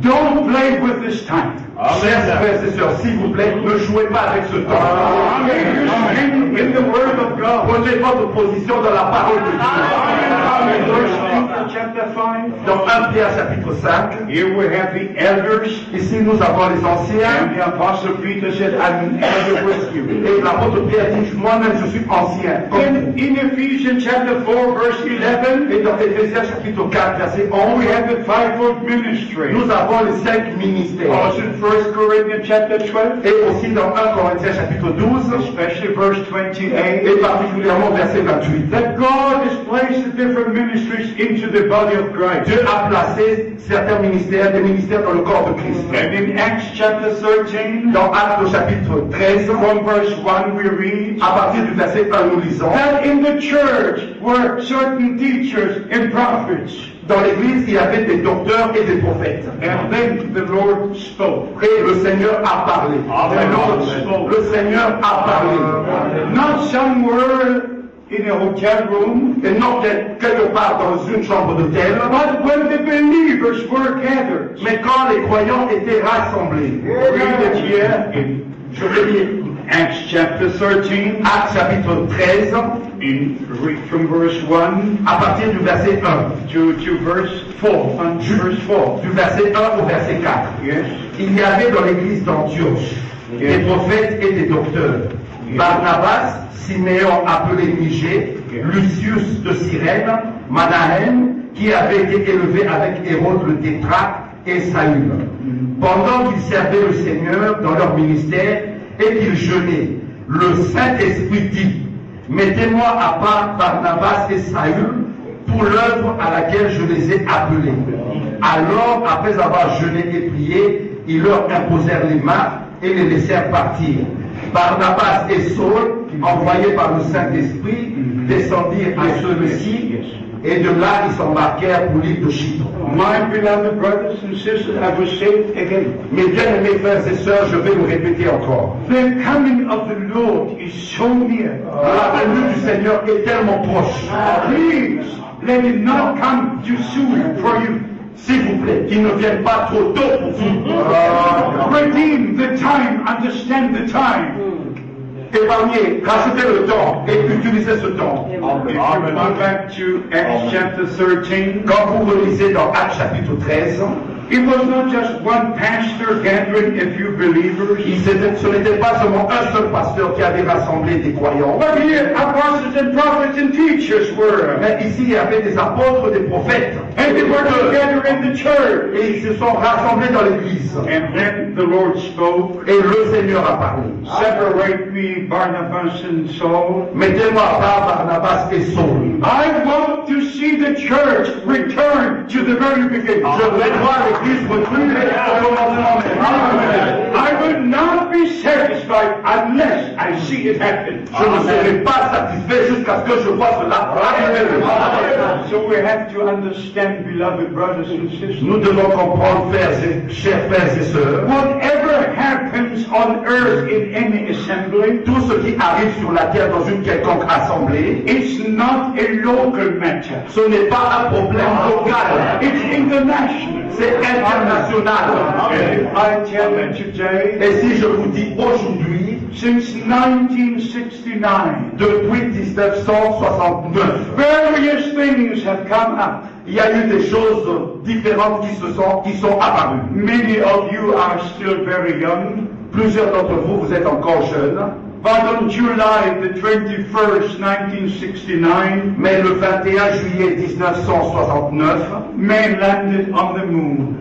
don't play with this time. Chers frères et sœurs, s'il vous plaît, ne jouez pas avec ce temps. Stand in the Word of God. Prenez votre position dans la parole de In Dieu. First Peter chapter 5, Dans 1 Pierre chapitre 5, here we have the elders, ici nous avons les anciens, and the Apostle Peter said, I'm an elder with you. et l'apôtre Pierre dit, moi-même je suis ancien. Then in Ephesians chapter 4, verse 11, Et dans Éphésiens chapitre 4, verset we 11, have the fivefold ministry. nous avons les 5 ministères. Also in 1 Corinthians chapter 12, Et aussi dans 1 Corinthiens chapitre 12, especially verse 28, et particulièrement verset 28. that God has placed the different ministries into the body of Christ. Dieu a placé certains ministères, des ministères dans le corps de Christ. And in Acts chapter 13, Dans Actes au chapitre 13, from verse 1 we read, à partir du verset 1, nous lisons that in the church were certain teachers and prophets. Dans l'église, il y avait des docteurs et des prophètes. And then the Lord spoke. Et le Seigneur a parlé. The Lord spoke. Le Seigneur a parlé. Not somewhere in a hotel room, Et non quelque part dans une chambre d'hôtel, but when the believers were gathered. mais quand les croyants étaient rassemblés. Read it here in Je vais lire Acts chapter 13, Actes chapitre 13, read from verse 1 à partir du verset 1. to verse 4. Verse 4. Du verset 1 au verset 4. Yes. Il y avait dans l'église d'Antioche des prophètes et des docteurs. Barnabas, Siméon appelé Niger, Lucius de Cyrène, Manahem, qui avait été élevé avec Hérode le tétrarque, et Saül. Pendant qu'ils servaient le Seigneur dans leur ministère et qu'ils jeûnaient, le Saint-Esprit dit: mettez-moi à part Barnabas et Saül pour l'œuvre à laquelle je les ai appelés. Alors, après avoir jeûné et prié, ils leur imposèrent les mains et les laissèrent partir. Barnabas et Saul, envoyés par le Saint-Esprit, descendirent à ceux-ci, et de là ils s'embarquèrent pour l'île de Chypre. My beloved brothers and sisters, I will say it again. Mes bien-aimés frères et sœurs, je vais le répéter encore. The coming of the Lord is so near. La venue du Seigneur est tellement proche. Please, let it not come too soon for you. S'il vous plaît, qu'il ne vienne pas trop tôt pour vous. Redeem the time, understand the time. Épargnez, rachetez le temps et utilisez ce temps. If you go back to Acts chapter 13, Quand vous relisez dans Actes chapitre 13, it was not just one pastor gathering a few believers, ce n'était pas seulement un seul pasteur qui avait rassemblé des croyants, but here apostles and prophets and teachers were. mais ici il y avait des apôtres, des prophètes, And they were together in the church. et ils se sont rassemblés dans l'église. And then the Lord spoke, Et le Seigneur a parlé. separate me, Barnabas and Saul. Mettez-moi à part Barnabas et Saul. I want to see the church return to the very beginning. Je voudrais voir l'église retourner au commencement même. I will not be satisfied unless I see it happen. Je ne serai pas satisfait jusqu'à ce que je vois cela arriver. So we have to understand, beloved brothers and sisters, Nous devons comprendre, chers frères et sœurs, whatever happens on earth in any assembly, tout ce qui arrive sur la terre dans une quelconque assemblée, it's not a local matter. ce n'est pas un problème local, It's international. c'est international. And I tell you today, Et si je vous dis aujourd'hui, since 1969, depuis 1969, various things have come up. il y a eu des choses différentes qui sont apparues. Many of you are still very young, Plusieurs d'entre vous, vous êtes encore jeunes, but on July the 21st, 1969, mais le 21 juillet 1969, man landed on the moon.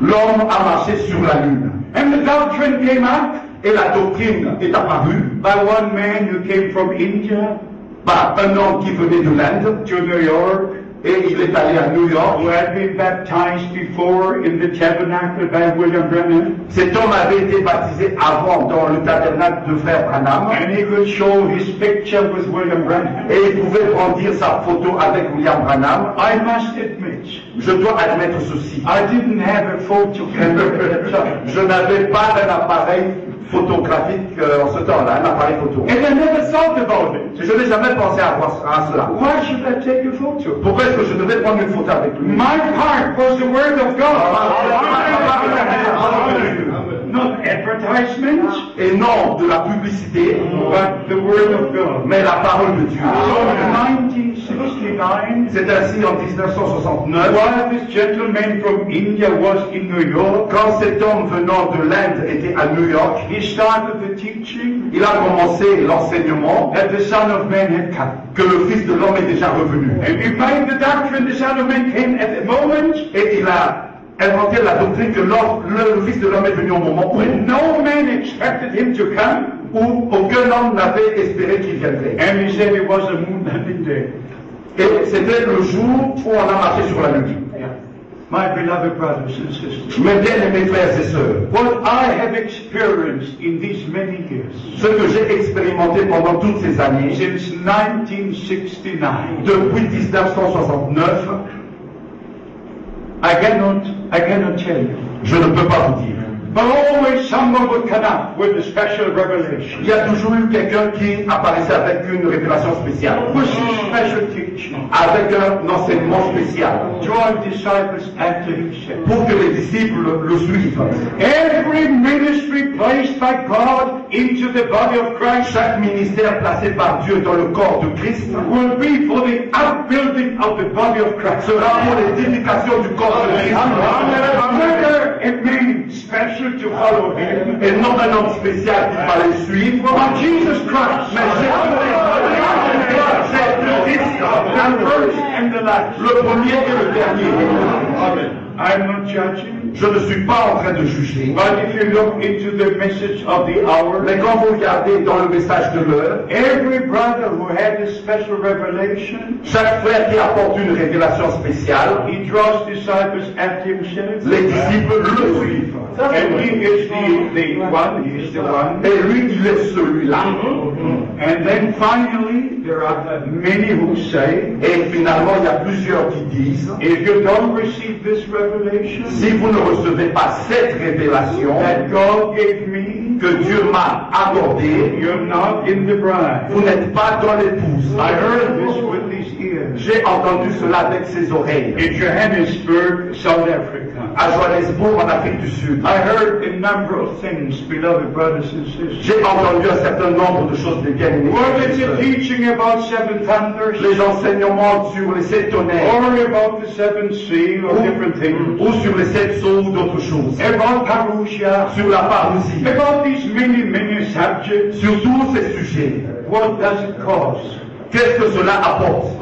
l'homme a marché sur la Lune. And the doctrine came up Et la doctrine est apparue by one man who came from India par un homme qui venait de l'Inde, to New York, et il est allé à New York. who had been baptized before in the tabernacle by William Branham. Cet homme avait été baptisé avant dans le tabernacle de frère Branham, And he could show his picture with William Branham. et il pouvait brandir sa photo avec William Branham. I must admit, Je dois admettre ceci. I didn't have a photo camera at the time. Je n'avais pas un appareil photographique en ce temps-là, un appareil photo. And I never thought about it. Je n'ai jamais pensé à cela. Why should I take a photo? Pourquoi est-ce que je devais prendre une photo avec lui? My part was the Word of God. Not advertisements, Et non de la publicité, but the Word of God. mais la parole de Dieu. So in 1969, C'est ainsi en 1969, while this gentleman from India was in New York, quand cet homme venant de l'Inde était à New York, he started the teaching il a commencé l'enseignement that the Son of Man had come. que le Fils de l'homme est déjà revenu. And he made the doctrine the Son of Man came at the moment Et il a inventé la doctrine que le Fils de l'homme est venu au moment when no man expected him to come. où aucun homme n'avait espéré qu'il viendrait. And he said it was a moon landing day. Et c'était le jour où on a marché sur la Lune. My beloved brothers and sisters, Mes bien-aimés frères et sœurs, what I have experienced in these many years, ce que j'ai expérimenté pendant toutes ces années, since 1969, depuis 1969, I cannot tell you. Je ne peux pas vous dire. But always someone would come up with a special revelation. Il y a toujours eu quelqu'un qui apparaissait avec une révélation spéciale, With a special teaching. avec un enseignement spécial, Draw disciples after himself. pour que les disciples le suivent. Every ministry placed by God into the body of Christ Chaque ministère placé par Dieu dans le corps de Christ will be for the upbuilding of the body of Christ. sera pour l'édification du corps de Christ. Whether it means special to follow him, Et non un homme spécial qu'il fallait suivre, but Jesus Christ, mais c'est Christ, the first and the last. le premier et le dernier. I'm not judging, Je ne suis pas en train de juger, but if you look into the message of the hour, mais quand vous regardez dans le message de l'heure, every brother who had a special revelation, chaque frère qui apporte une révélation spéciale, he draws disciples after himself. les disciples le suivent. And he is the one, he is the one. Et lui, il est celui-là. And then finally, there are many who say, Et finalement, il y a plusieurs qui disent, if you don't receive this revelation si vous ne recevez pas cette révélation that God gave me, que Dieu m'a accordée, you're not in the bride. vous n'êtes pas dans l'épouse. I heard this with these ears. J'ai entendu cela avec ses oreilles. In Johannesburg, South Africa. À Johannesburg, en Afrique du Sud. I heard a number of things, beloved brothers and sisters. J'ai entendu un certain nombre de choses de bien aimées. Whether it's a teaching about seven thunders, Les enseignements sur les sept tonnerres, or about the seventh sea, or different things, ou sur les sept sceaux ou d'autres choses. about parousia, Sur la parousie. about these many subjects, Sur tous ces sujets. what does it cause? Qu'est-ce que cela apporte?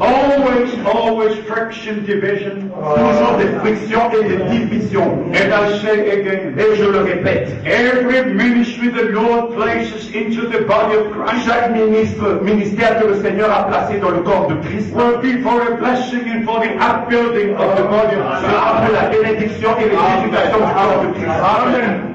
Always friction, division. Toujours des frictions et des divisions. And I say again, Et je le répète, every ministry the Lord places into the body of Christ chaque ministère que le Seigneur a placé dans le corps de Christ will be for a blessing and for the upbuilding of the body of sera pour Christ. la bénédiction et l'édification du corps de Christ. Amen.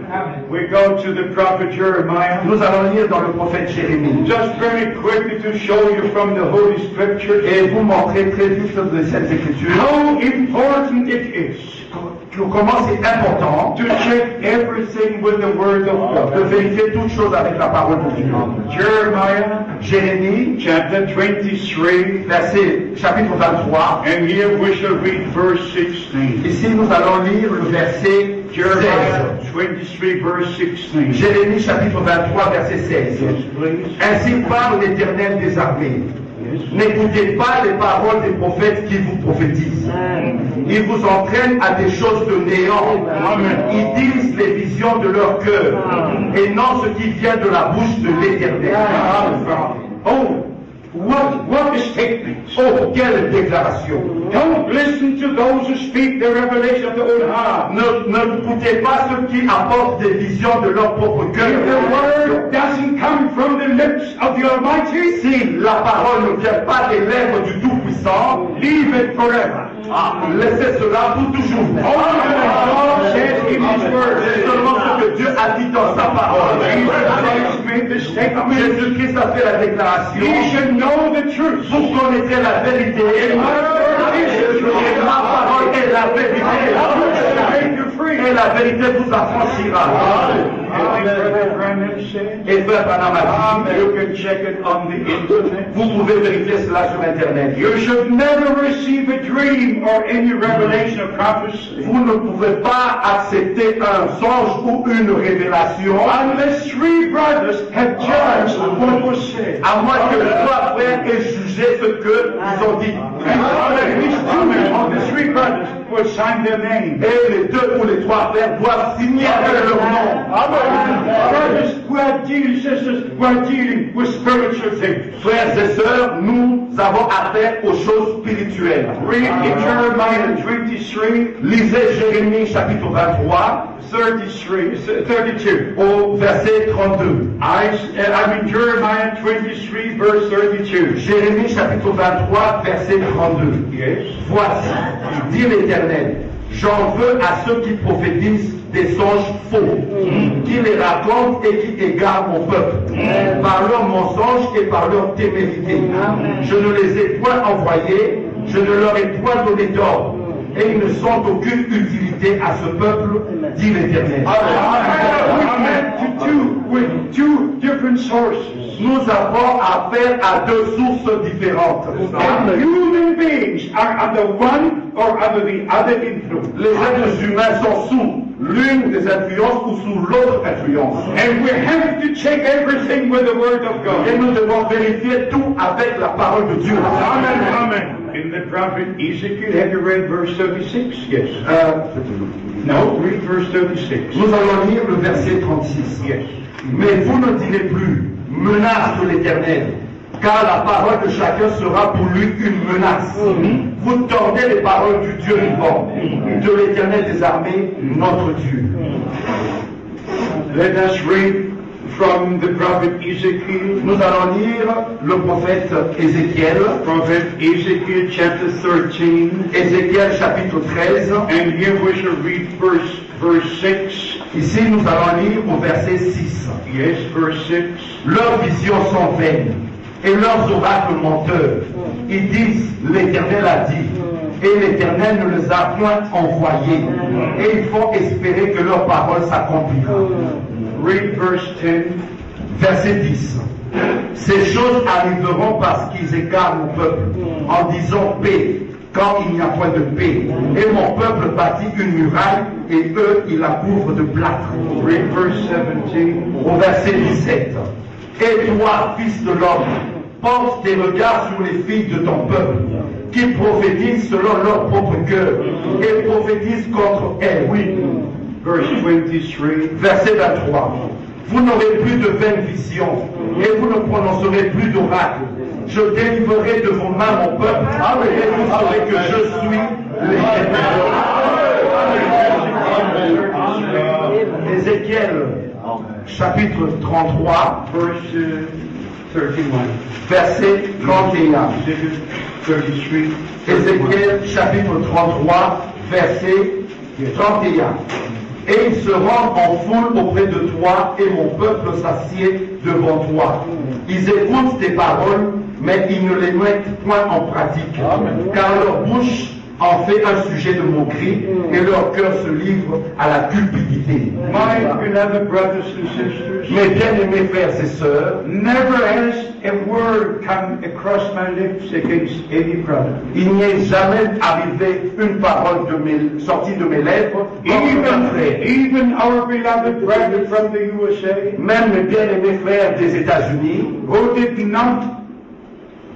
We go to the prophet Jeremiah. Nous allons lire dans le prophète Jérémie Just very quickly to show you from the Holy Scripture et vous montrer très vite de cette écriture how important it is comment c'est important to check everything with the Word of de God. vérifier toutes choses avec la parole de Dieu. Jeremiah Jérémie, chapter 23, chapitre 23. and here we shall read verse 16. Ici, nous allons lire le verset 16. Jeremiah 23, verse 16. Jérémie, chapitre 23, verset 16. Yes, please. Ainsi parle l'Éternel des armées. Yes. N'écoutez pas les paroles des prophètes qui vous prophétisent. Ils vous entraînent à des choses de néant. Ils disent les visions de leur cœur et non ce qui vient de la bouche de l'Éternel. Oh, what a statement. Oh, quelle déclaration! Don't listen to those who speak the revelation of their own heart. N'écoutez pas ceux qui apportent des visions de leur propre If the cœur. word doesn't come from the lips of the Almighty, Si la parole ne vient pas des lèvres du Tout-Puissant, leave it forever. laissez cela pour toujours. Only God says in His word. C'est seulement ce que Dieu a dit dans sa parole. Jesus Christ made the statement. Jésus-Christ a fait la déclaration. Ye should know the truth. Vous connaîtrez la vérité. And my word is the Et truth. ma parole est la vérité. Make you free. Et la vérité vous affranchira. And Brother Branham said, Et frère Branham a dit, you can check it on the internet. vous pouvez vérifier cela sur Internet. You should never receive a dream or any revelation of prophecy Vous ne pouvez pas accepter un songe ou une révélation unless three brothers have judged what was said. à moins que trois frères aient jugé ce qu'ils ont dit. And at least two of the three brothers will sign their name. Et les deux ou les trois frères doivent signer avec leur nom. Brothers who are dealing, sisters who are dealing with spiritual things. Frères et sœurs, nous avons affaire aux choses spirituelles. Read in Jeremiah 23, Lisez Jérémie chapitre 23 32. au verset 32. I'm in Jeremiah 23, verse 32. Jérémie chapitre 23 verset 32. Yes. Voici, dit l'Éternel, j'en veux à ceux qui prophétisent des songes faux, qui les racontent et qui égarent mon peuple, par leurs mensonges et par leur témérité. Je ne les ai point envoyés, je ne leur ai point donné d'ordre, et ils ne sont d'aucune utilité à ce peuple, dit l'Éternel. We have to do with two different sources. Nous avons affaire à deux sources différentes. And human beings are under one or under the other influence. Les êtres humains sont sous l'une des influences ou sous l'autre influence. And we have to check everything with the Word of God. Et nous devons vérifier tout avec la parole de Dieu. Amen, amen. In the prophet Ezekiel, have you read verse 36? Yes. No, read verse 36. Nous allons lire le verset 36. Yes. Mais vous ne direz plus menace de l'Éternel, car la parole de chacun sera pour lui une menace. Vous tordez les paroles du Dieu vivant, de l'Éternel des armées, notre Dieu. Let us read from the prophet Ezekiel. Nous allons lire le prophète Ézéchiel, Prophet Ezekiel chapter 13. Ézéchiel chapitre 13. And here we shall read verse 6. Ici nous allons lire au verset 6. Yes, verse 6. Leurs visions sont vaines et leurs oracles menteurs. Ils disent, l'Éternel a dit, et l'Éternel ne les a point envoyés. Et ils font espérer que leur parole s'accomplira. Read verse 10. Verset 10. Ces choses arriveront parce qu'ils égarent mon peuple, en disant paix, quand il n'y a point de paix. Et mon peuple bâtit une muraille, et eux, ils la couvrent de plâtre. Read verse 17. Au verset 17. Et toi, fils de l'homme, porte tes regards sur les filles de ton peuple, qui prophétisent selon leur propre cœur, et prophétisent contre elles. Oui. Verse 23. Verset 23. Vous n'aurez plus de vaines visions, et vous ne prononcerez plus d'oracles. Je délivrerai de vos mains mon peuple, et vous saurez que je suis l'Éternel. Ézéchiel, chapitre 33, Verse 31. verset 31. Ezekiel 33. Ézéchiel, chapitre 33, verset 31. Et ils se rendent en foule auprès de toi, et mon peuple s'assied devant toi. Ils écoutent tes paroles, mais ils ne les mettent point en pratique, car leur bouche en fait un sujet de moquerie, et leur cœur se livre à la cupidité. My beloved brothers and sisters, Mes bien-aimés frères et sœurs, never has a word come across my lips against any brother. il n'y est jamais arrivé une parole sortie de mes lèvres contre un frère. Even our beloved brother from the USA, Même mes bien-aimés frères des États-Unis, who did not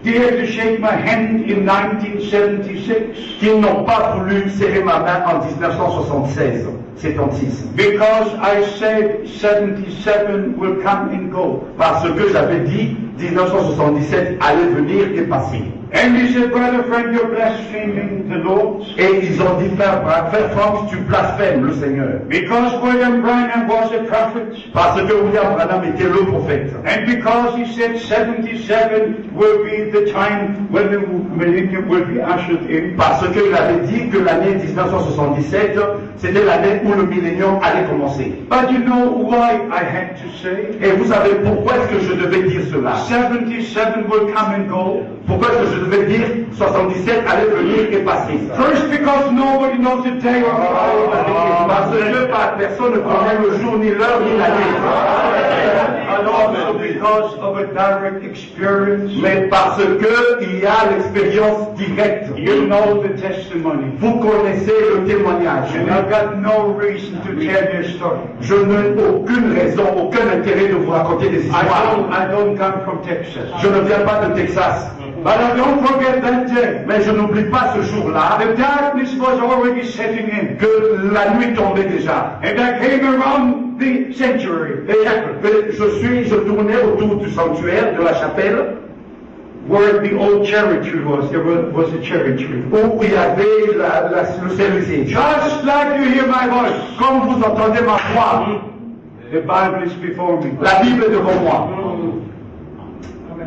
dare to shake my hand in 1976, qui n'ont pas voulu serrer ma main en 1976, 76. because I said 77 will come and go. Parce que j'avais dit 1977 allait venir et passer. And he said, Brother Frank, you're blaspheming the Lord. Et ils ont dit, frère Franck, tu blasphèmes le Seigneur. Because William Branham was a prophet. Parce que William Branham était le prophète. And because he said 77 will be the time when the millennium will be ushered in. Parce qu'il avait dit que l'année 1977, c'était l'année où le millénium allait commencer. But you know why I had to say? Et vous savez pourquoi est-ce que je devais dire cela? 77 will come and go. Pourquoi est-ce que je devais dire 77 allait venir et passer? First, because nobody knows the day or the hour. Parce que personne ne connaît le jour, ni l'heure, ni l'année. And also because of a direct experience. Mais parce que il y a l'expérience directe. You know the testimony. Vous connaissez le témoignage. And I've got no reason to tell you a story. Je n'ai aucune raison, aucun intérêt de vous raconter des histoires. I don't come from Texas. Je ne viens pas de Texas. But I don't forget that day. Mais je n'oublie pas ce jour-là. The darkness was already setting in. Que la nuit tombait déjà. And I came around the sanctuary. Et je tournais autour du sanctuaire, de la chapelle, where the old cherry tree was. There was a cherry tree. Où il y avait le cerisier. Just like you hear my voice. Comme vous entendez ma voix. The Bible is before me. La Bible est devant moi.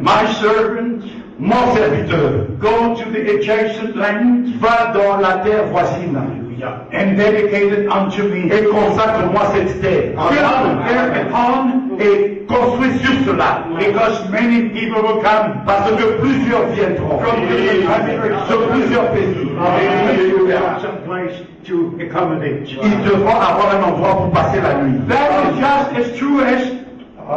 My servant, mon serviteur, go to the adjacent land. Va dans la terre voisine. and dedicate it unto me. et consacre-moi cette terre. Build thereupon, Et construis sur cela. because many people will come Parce que plusieurs viendront from different countries. sur plusieurs pays. They will have some place to accommodate. Ils devront avoir un endroit pour passer la nuit. That is just as true as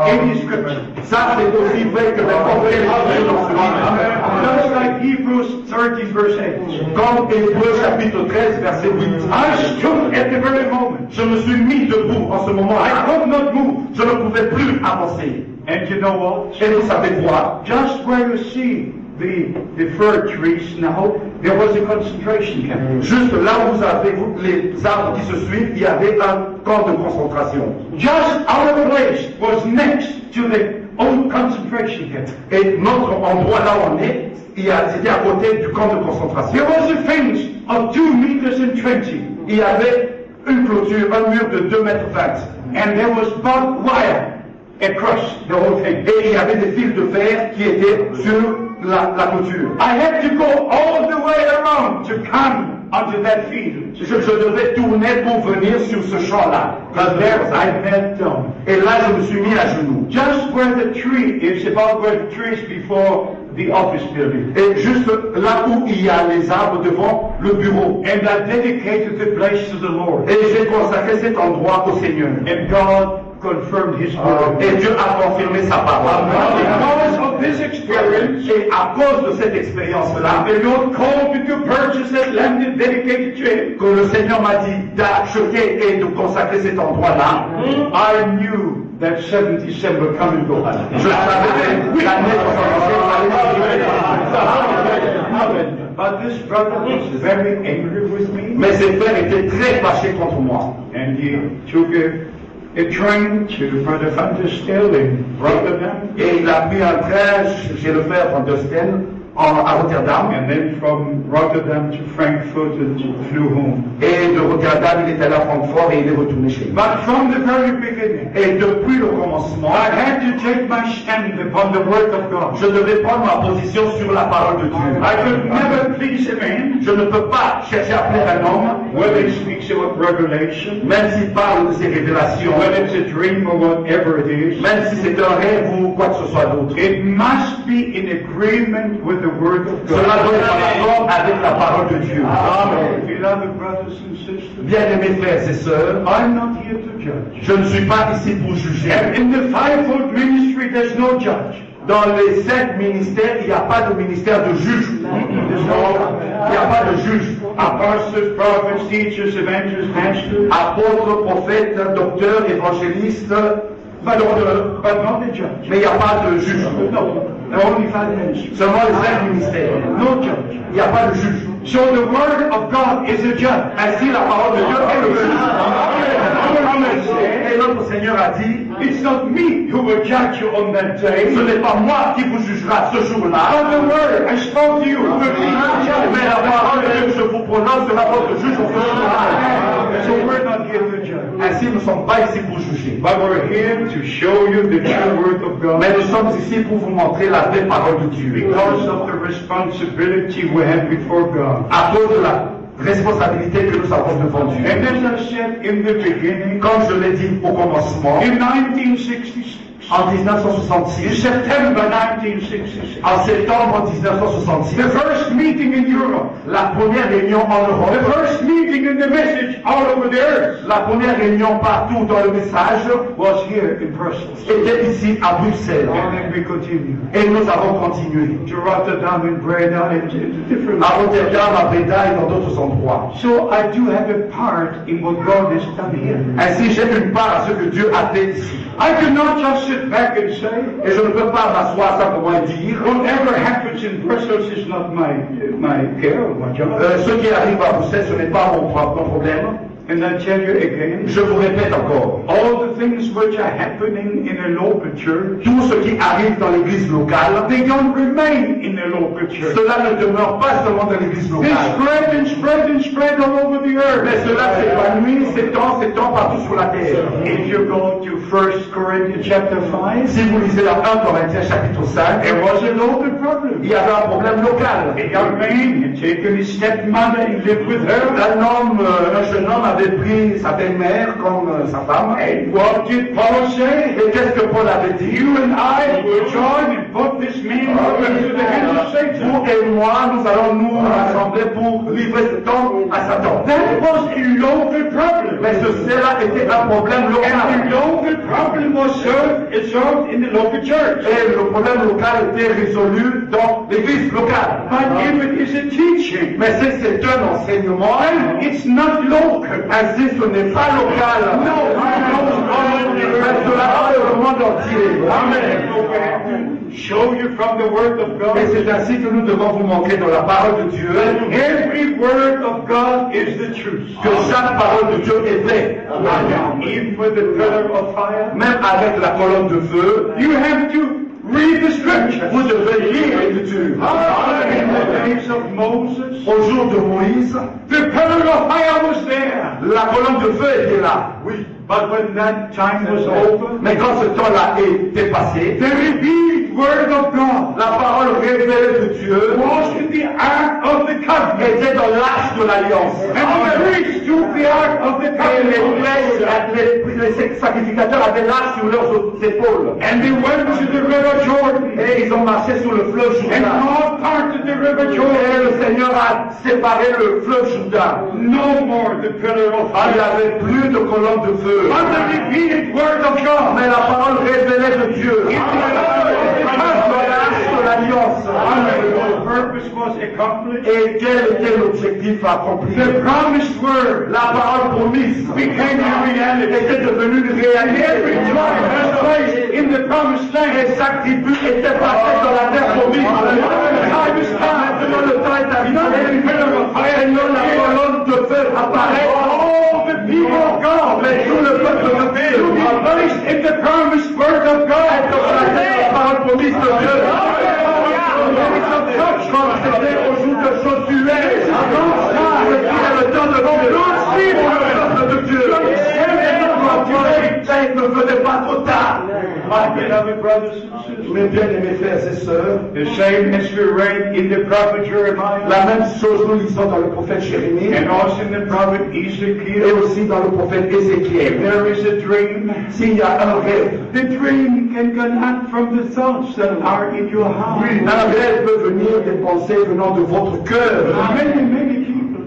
any scripture. Ça, c'est aussi vrai que n'importe quelle écriture dans ce livre. Just like Hebrews 13 verse 8. Comme Hébreux chapitre 13, verset 8. I stood at the very moment. Je me suis mis debout en ce I moment-là. could not move. Je ne pouvais plus avancer. And you know what? Et vous savez quoi? Just where you see the fir trees now, there was a concentration camp. Juste là où vous avez les arbres qui se suivent, il y avait un camp de concentration. Just our place was next to the old concentration camp. Et notre endroit là où on est, c'était à côté du camp de concentration. There was a fence of 2 meters and 20. Il y avait une clôture, un mur de 2 mètres 20. And there was barbed wire across the whole thing. Et il y avait des fils de fer qui étaient sur la clôture. I had to go all the way around to come onto that field. Je devais tourner pour venir sur ce champ-là. But there I knelt down. Et là, je me suis mis à genoux. Just where the tree is, about where the tree is before the office building. Et juste là où il y a les arbres devant le bureau. And I dedicated the place to the Lord. Et j'ai consacré cet endroit au Seigneur. And God confirmed His word. Et Dieu a confirmé sa parole. Because of this experience, Et à cause de cette expérience-là, the Lord called me to purchase that land and dedicate it to Him. que le Seigneur m'a dit d'acheter et de consacrer cet endroit-là, I knew that 77 will come and go. je savais que l'année 77 allait. But this brother was very angry with me, Mais ses frères étaient très fâchés contre moi. and he took a train to Brother Van der Stel in Rotterdam, Et il a pris un train chez le frère Van der Stel à Rotterdam. and then from Rotterdam to Frankfurt and flew home. Et de Rotterdam, il est allé à Francfort et il est retourné chez lui. But from the very beginning, Et depuis le commencement, I had to take my stand upon the Word of God. je devais prendre ma position sur la parole de Dieu. I could never please a man, Je ne peux pas chercher à plaire un homme, whether he speaks about revelation, même s'il parle de ses révélations, whether it's a dream or whatever it is. même si c'est un rêve ou quoi que ce soit d'autre. It must be in agreement with the Word of God. Cela doit être en accord avec la parole de Dieu. Amen. Beloved brothers and sisters, Bien-aimés frères et sœurs, I'm not here to judge. je ne suis pas ici pour juger. And in the fivefold ministry, there's no judge. Dans les 5 ministères, il n'y a pas de ministère de juge. Il n'y a pas de juge. Apostles, prophets, teachers, evangelists, pastors, Apôtres, prophètes, docteurs, évangélistes, but not the judge. mais il n'y a pas de juge. No, only 5 ministries. Seulement les 5 ministères. No judge. Il n'y a pas de juge. So the Word of God is a judge. Ainsi, la parole de Dieu est le juge. Et notre Seigneur a dit, It's not me who will judge you on that day. ce n'est pas moi qui vous jugera ce jour-là, But the Word I spoke to you will be the judge. mais la parole que je vous prononce sera votre juge au jour-là. So we're not here to judge. Ainsi, nous ne sommes pas ici pour juger. But we're here to show you the true Word of God. Mais nous sommes ici pour vous montrer la vraie parole de Dieu. Because of the responsibility we have before God. À cause de la responsabilité que nous avons devant Dieu. And as I said in the beginning, Comme je l'ai dit au commencement, in 1966, en in 1966, September 1966, en septembre 1966, the first meeting in Europe, la première réunion en the Europe, first meeting in the message all over the earth, la première réunion partout dans le message was here in Brussels. était ici à Bruxelles. And then we continue Et nous avons continué to Rotterdam and Breda and to different. à Rotterdam, à Breda et dans d'autres endroits. So I do have a part in what God has done here. Ainsi, j'ai une part à ce que Dieu a fait ici. I cannot just sit back and say, Et je ne peux pas m'asseoir simplement et dire, whatever happens in Brussels is not my care or my job. ce qui arrive à Bruxelles, ce n'est pas mon problème. And I tell you again, Je vous répète encore, all the things which are happening in a local church, tout ce qui arrive dans l'église locale, they don't remain in a local church. cela ne demeure pas seulement dans l'église They locale. spread and spread and spread all over the earth. Mais cela s'épanouit, s'étend partout sur la terre. If you go to 1 Corinthians chapter 5, Si vous lisez dans 1 Corinthiens chapitre 5, there was a local problem. il y avait un problème local. A young man had taken his stepmother and lived with her. Un jeune homme avait pris sa belle-mère comme sa femme. And what did Paul say? Et qu'est-ce que Paul avait dit? You and I will join and put this man into the hands of Satan. Vous et moi, nous allons nous rassembler pour livrer cet homme à Satan. That was a local problem. Mais cela était un problème And local. the local problem was solved in the local church. Et le problème local était résolu dans l'église locale. But if it is a teaching, Mais si c'est un enseignement, it's not local. ainsi ce n'est pas local. Mais cela va dans le monde entier. Amen. Show you from the Word of God. Et c'est ainsi que nous devons vous montrer dans la parole de Dieu Every word of God is the truth. que chaque parole de Dieu est vraie. Even with the pillar of fire, Même avec la colonne de feu, you have to read the scripture. vous devez lire l'Écriture. In the days of Moses, Au jour de Moïse, the pillar of fire was there. la colonne de feu était là. But when that time was over, Mais quand ce temps-là est passé, the revealed word of God la parole révélée de Dieu was in the ark of the covenant. était dans l'arche de l'Alliance. And the priests took the ark of the Et covenant. les sacrificateurs avaient l'arche sur leurs épaules. And they went to the river Jordan. Et ils ont marché sur le fleuve And Jourdain. God parted the river Et Jordan. le Seigneur a séparé le fleuve Jourdain. No more the pillar of Il n'y fire. avait plus de colonne de feu. But the revealed word of God. Mais la parole révélée de Dieu dans l'arche de l'Alliance. The purpose was accomplished. Et quel était l'objectif accompli? The promised word La parole promise became a reality. était devenue une réalité. Every tribe was placed in the promised land. Et chaque tribu était passée dans la terre promise. Maintenant le temps est arrivé. Et non la colonne de feu apparaît. All the people of God, Mais tout le peuple de to Dieu be placed in the promised word of God. dans la terre, la parole promise de Dieu. Comme c'était au jour de Josué, c'était le temps de Dieu. Le peuple de Dieu. Il ne venait pas trop tard. My beloved brothers and sisters, Mes bien-aimés frères et sœurs, the same as we read in the prophet Jeremiah la même chose nous lisons dans le prophète Jérémie and also in the prophet et Ezekiel. aussi dans le prophète Ézéchiel. There is a dream. S'il y a un rêve, The dream can come out from the thoughts that are in your heart. un rêve peut venir des pensées venant de votre cœur. Many people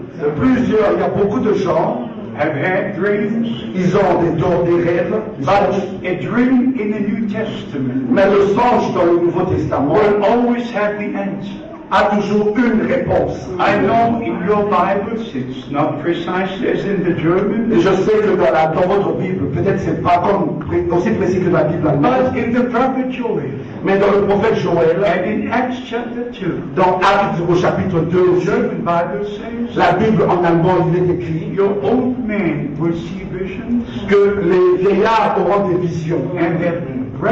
Il y a beaucoup de gens, have had dreams, ils ont des rêves, but a dream in the New Testament mais le songe dans le Nouveau Testament will always have the answer. a toujours une réponse. I know in your Bibles it's not precisely as in the German, Et je sais que dans votre Bible, peut-être c'est pas aussi précis que dans la Bible allemande, but in the prophet Joel mais dans le prophète Joël, and in Acts chapter 2, dans Actes au chapitre 2, the German Bible says la Bible en allemand, il est écrit your old man will see visions que les vieillards auront des visions and have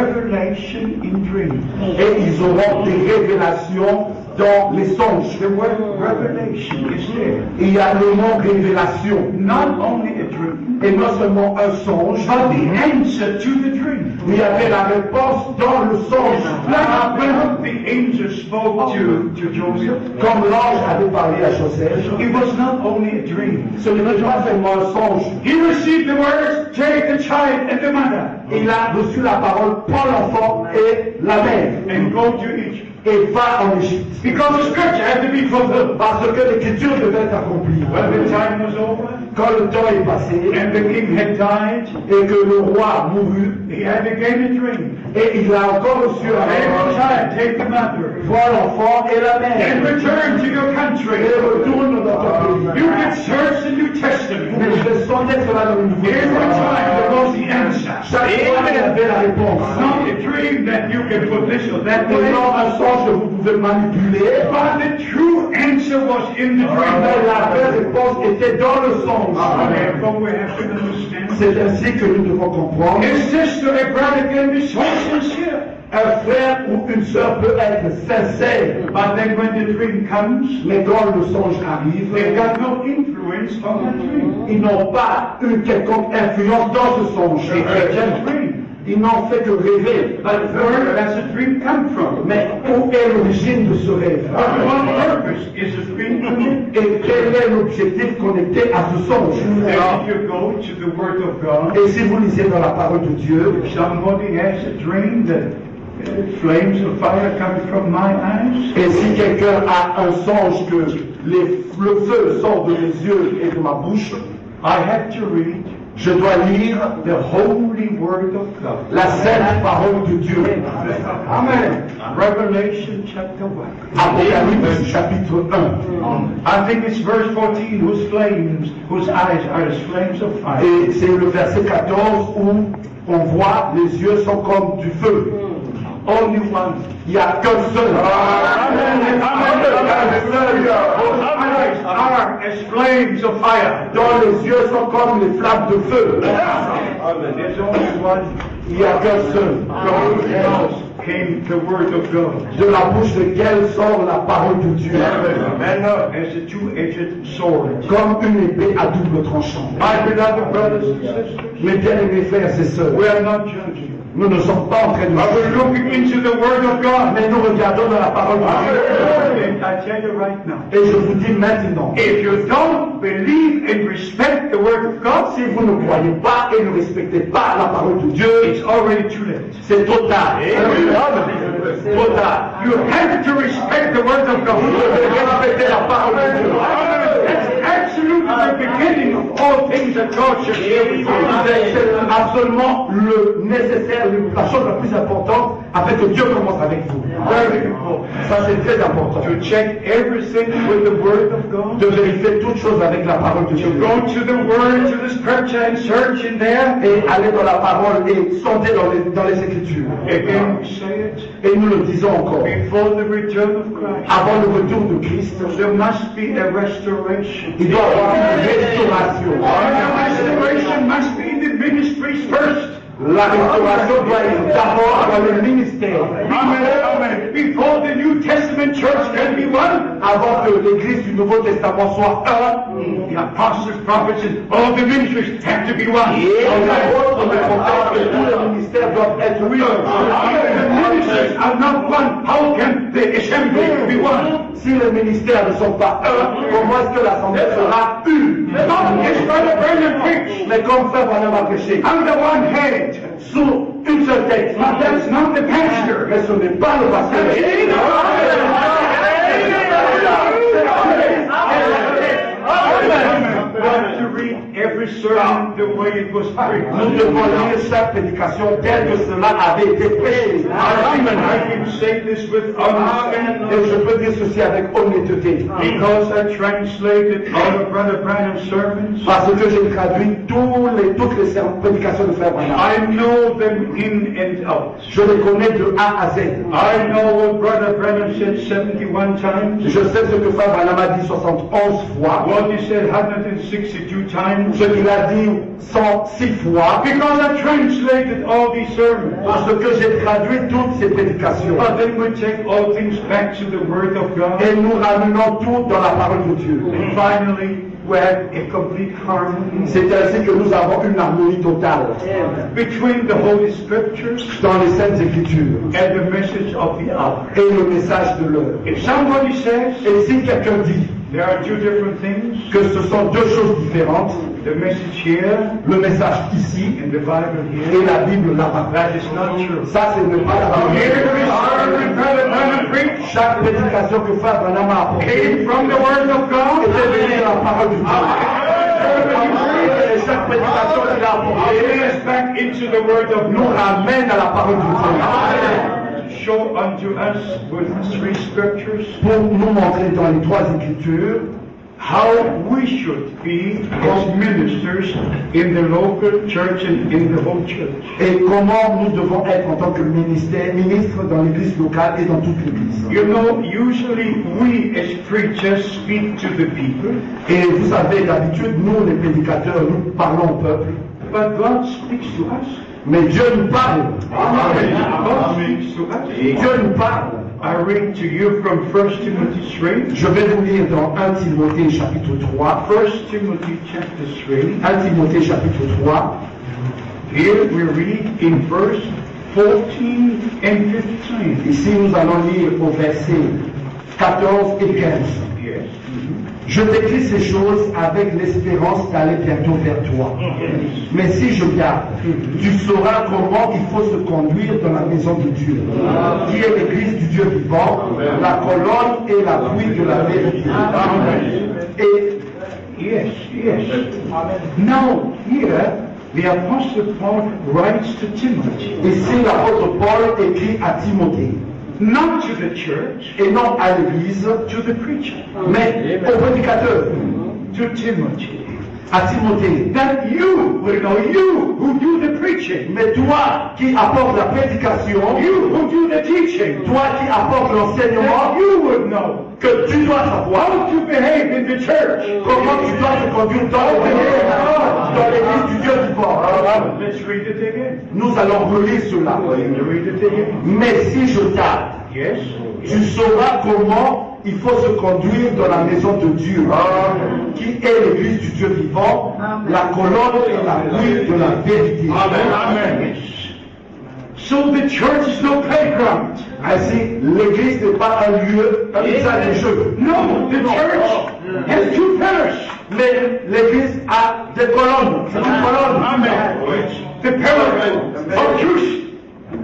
revelation in dreams. et ils auront des révélations dans les songes. The word revelation is there. Il y a le mot révélation, Not only a dream, et non seulement un songe, but the answer to the dream. mais il y avait la réponse dans le songe. Like when the angel spoke to Joseph, Comme l'ange avait parlé à Joseph, it was not only a dream. ce n'est pas seulement un songe. He received the words, take the child and the mother, Il a reçu la parole, prends l'enfant et la mère, and go to Egypt. et va en Égypte. Because the scripture had to be fulfilled. Parce que l'écriture devait être accomplie. When the time was over, Quand le temps est passé and the king had died, et que le roi mourut, he had again a dream. et il a encore reçu un Take the rêve, child, take the mother, prends l'enfant et la and mère, return to your country. et retourne dans ton pays. You can search the New Testament. Mais je vais sonder cela dans le Nouveau Every Testament. time there was the answer. Chaque fois, il y avait la réponse. Not a dream. dream that you can put this or that Et way. non un songe que vous pouvez manipuler. But the true answer was in the Mais dream. la vraie réponse était dans le songe. Therefore, we have to understand. C'est ainsi que nous devons comprendre. A sister, a brother can be so sincere. Un frère ou une sœur peut être sincère, But then when the dream comes, mais quand le songe arrive, they've got no influence on the dream. ils n'ont pas une quelconque influence dans ce songe. They just dream. Ils n'ont fait que rêver. But where does the dream come from? Mais où est l'origine de ce rêve? For what purpose is the dream connected? Et quel est l'objectif connecté à ce songe? And if you go to the Word of God, Et si vous lisez dans la parole de Dieu, if somebody has a dream that flames of fire come from my eyes, et si quelqu'un a un songe que le feu sort de mes yeux et de ma bouche, I have to read je dois lire the holy Word of God. la sainte parole de Dieu. Amen. Revelation chapter 1. Apocalypse chapitre 1. I think it's verse 14, whose eyes are as flames of fire. Et c'est le verset 14 où on voit les yeux sont comme du feu. Only one. Il n'y a qu'un seul. Amen. Whose eyes are as flames of fire. Dont les yeux sont comme les flammes de feu. There's only one. Il n'y a qu'un seul. From whose mouth came the Word of God. De la bouche de quelle sort la parole de Dieu. And as a two-edged sword. Comme une épée à double tranchant. My beloved brothers and sisters, Mes bien-aimés frères et sœurs, we are not judging. nous ne sommes pas en train de But we're looking into the Word of God. mais nous regardons dans la parole de Dieu. And I tell you right now, Et je vous dis maintenant, if you don't believe and respect the Word of God, si vous ne croyez pas et ne respectez pas la parole de Dieu, it's already too late. c'est trop tard. Trop tard. You have to respect the Word of God. Vous devez respecter la parole de Dieu. That's absolutely the beginning of all things that God should share with you. C'est absolument le nécessaire, la chose la plus importante afin que Dieu commence avec vous. Very important. Ça c'est très important. To check everything with the Word of God. De vérifier toutes choses avec la parole de Dieu. To go to the Word, to the Scripture, and search in there. Et aller dans la parole et sonder dans les Écritures. Again, we say it. Et nous le disons encore. Before the return of Christ, Avant le retour de Christ, there must be a restoration. il doit y avoir une restauration. The restoration must be in the ministries first. La restauration doit être d'abord dans le ministère. Amen. Amen. Before the New Testament church can be one, Avant que l'Église du Nouveau Testament soit un, the apostles, prophets, and all the ministries have to be one. les apôtres, les prophètes et tous les ministères doivent être If the ministries are not one, how can the assembly be one? Si les ministères ne sont pas un, comment est-ce que l'Assemblée sera une? As Brother Branham preached, Mais comme Frère Branham a prêché, under one head. sous une seule tête. But that's not the pastor. Mais ce n'est pas le pasteur. We have to read every sermon the way it was preached. Nous devons lire chaque prédication telle que cela avait été prêché. I can say this with honesty Et je peux dire ceci avec honnêteté. because I translated all of Brother Branham's sermons. Parce que j'ai traduit toutes les prédications de Frère Branham. I know them in and out. Je les connais de A à Z. I know what Brother Branham said 71 times. Je sais ce que Frère Branham a dit 71 fois. What he said 162 times. Ce qu'il a dit 106 fois. Because I translated all these sermons. Parce que j'ai traduit toutes ces prédications. But then we take all things back to the Word of God. Et nous ramenons tout dans la parole de Dieu. And finally, we have a complete harmony C'est ainsi que nous avons une harmonie totale between the Holy Scriptures dans les Saintes Écritures and the message of the hour. et le message de l'heure. If somebody says Et si quelqu'un dit there are two different things, que ce sont deux choses différentes, the message here le message ici and the Bible et here, la Bible là-bas, that is not true. ça ce n'est pas la Every vérité. sermon Brother Branham preached Chaque prédication que Frère Branham a apportée came from the Word of God. était venue de la parole de Dieu. Et chaque prédication qu'il a apportée Bring us back into the Word of nous God. ramène à la parole de Dieu. Show unto us with three scriptures Pour nous montrer dans les trois Écritures how we should be as ministers in the local church and in the whole church. Et comment nous devons être en tant que ministre dans l'église locale et dans toute l'église. You know, usually we as preachers speak to the people, Et vous savez, d'habitude, nous les prédicateurs, nous parlons au peuple. but God speaks to us. Mais Dieu nous parle. God speaks to us. Dieu nous parle. I read to you from 1 Timothy 3. Je vais vous lire dans 1 Timothée chapitre 3. 1 Timothy chapter 3. 1 Timothée chapitre 3. Here we read in verse 14 and 15. Ici, nous allons lire au verset 14 et 15. Yes. Je t'écris ces choses avec l'espérance d'aller bientôt vers toi. Mais si je garde, tu sauras comment il faut se conduire dans la maison de Dieu, qui est l'église du Dieu vivant, la colonne et l'appui de la vérité. Et Yes, yes. Now, here, the Apostle Paul writes to Timothy, ici, l'apôtre Paul écrit à Timothée, not to the church, et non à l'église, to the preacher, mais au prédicateur, to Timothy. à Timothée. That you will know, you who do the preaching, Mais toi qui apportes la prédication, you who do the teaching, toi qui apportes l'enseignement, that you would know que tu dois savoir how to behave in the church. comment tu dois te conduire dans l'église du Dieu vivant. Let's read it again. Nous allons relire cela. Read it again. Mais si je tarde, Yes. tu sauras comment il faut se conduire dans la maison de Dieu, qui est l'église du Dieu vivant, la colonne et l'appui de la vérité. Amen. So the church is no playground. Ainsi, l'église n'est pas un lieu, un terrain de jeu. No, the church has two pillars. Mais l'église a des colonnes. C'est une colonne. Amen. The pillar of truth.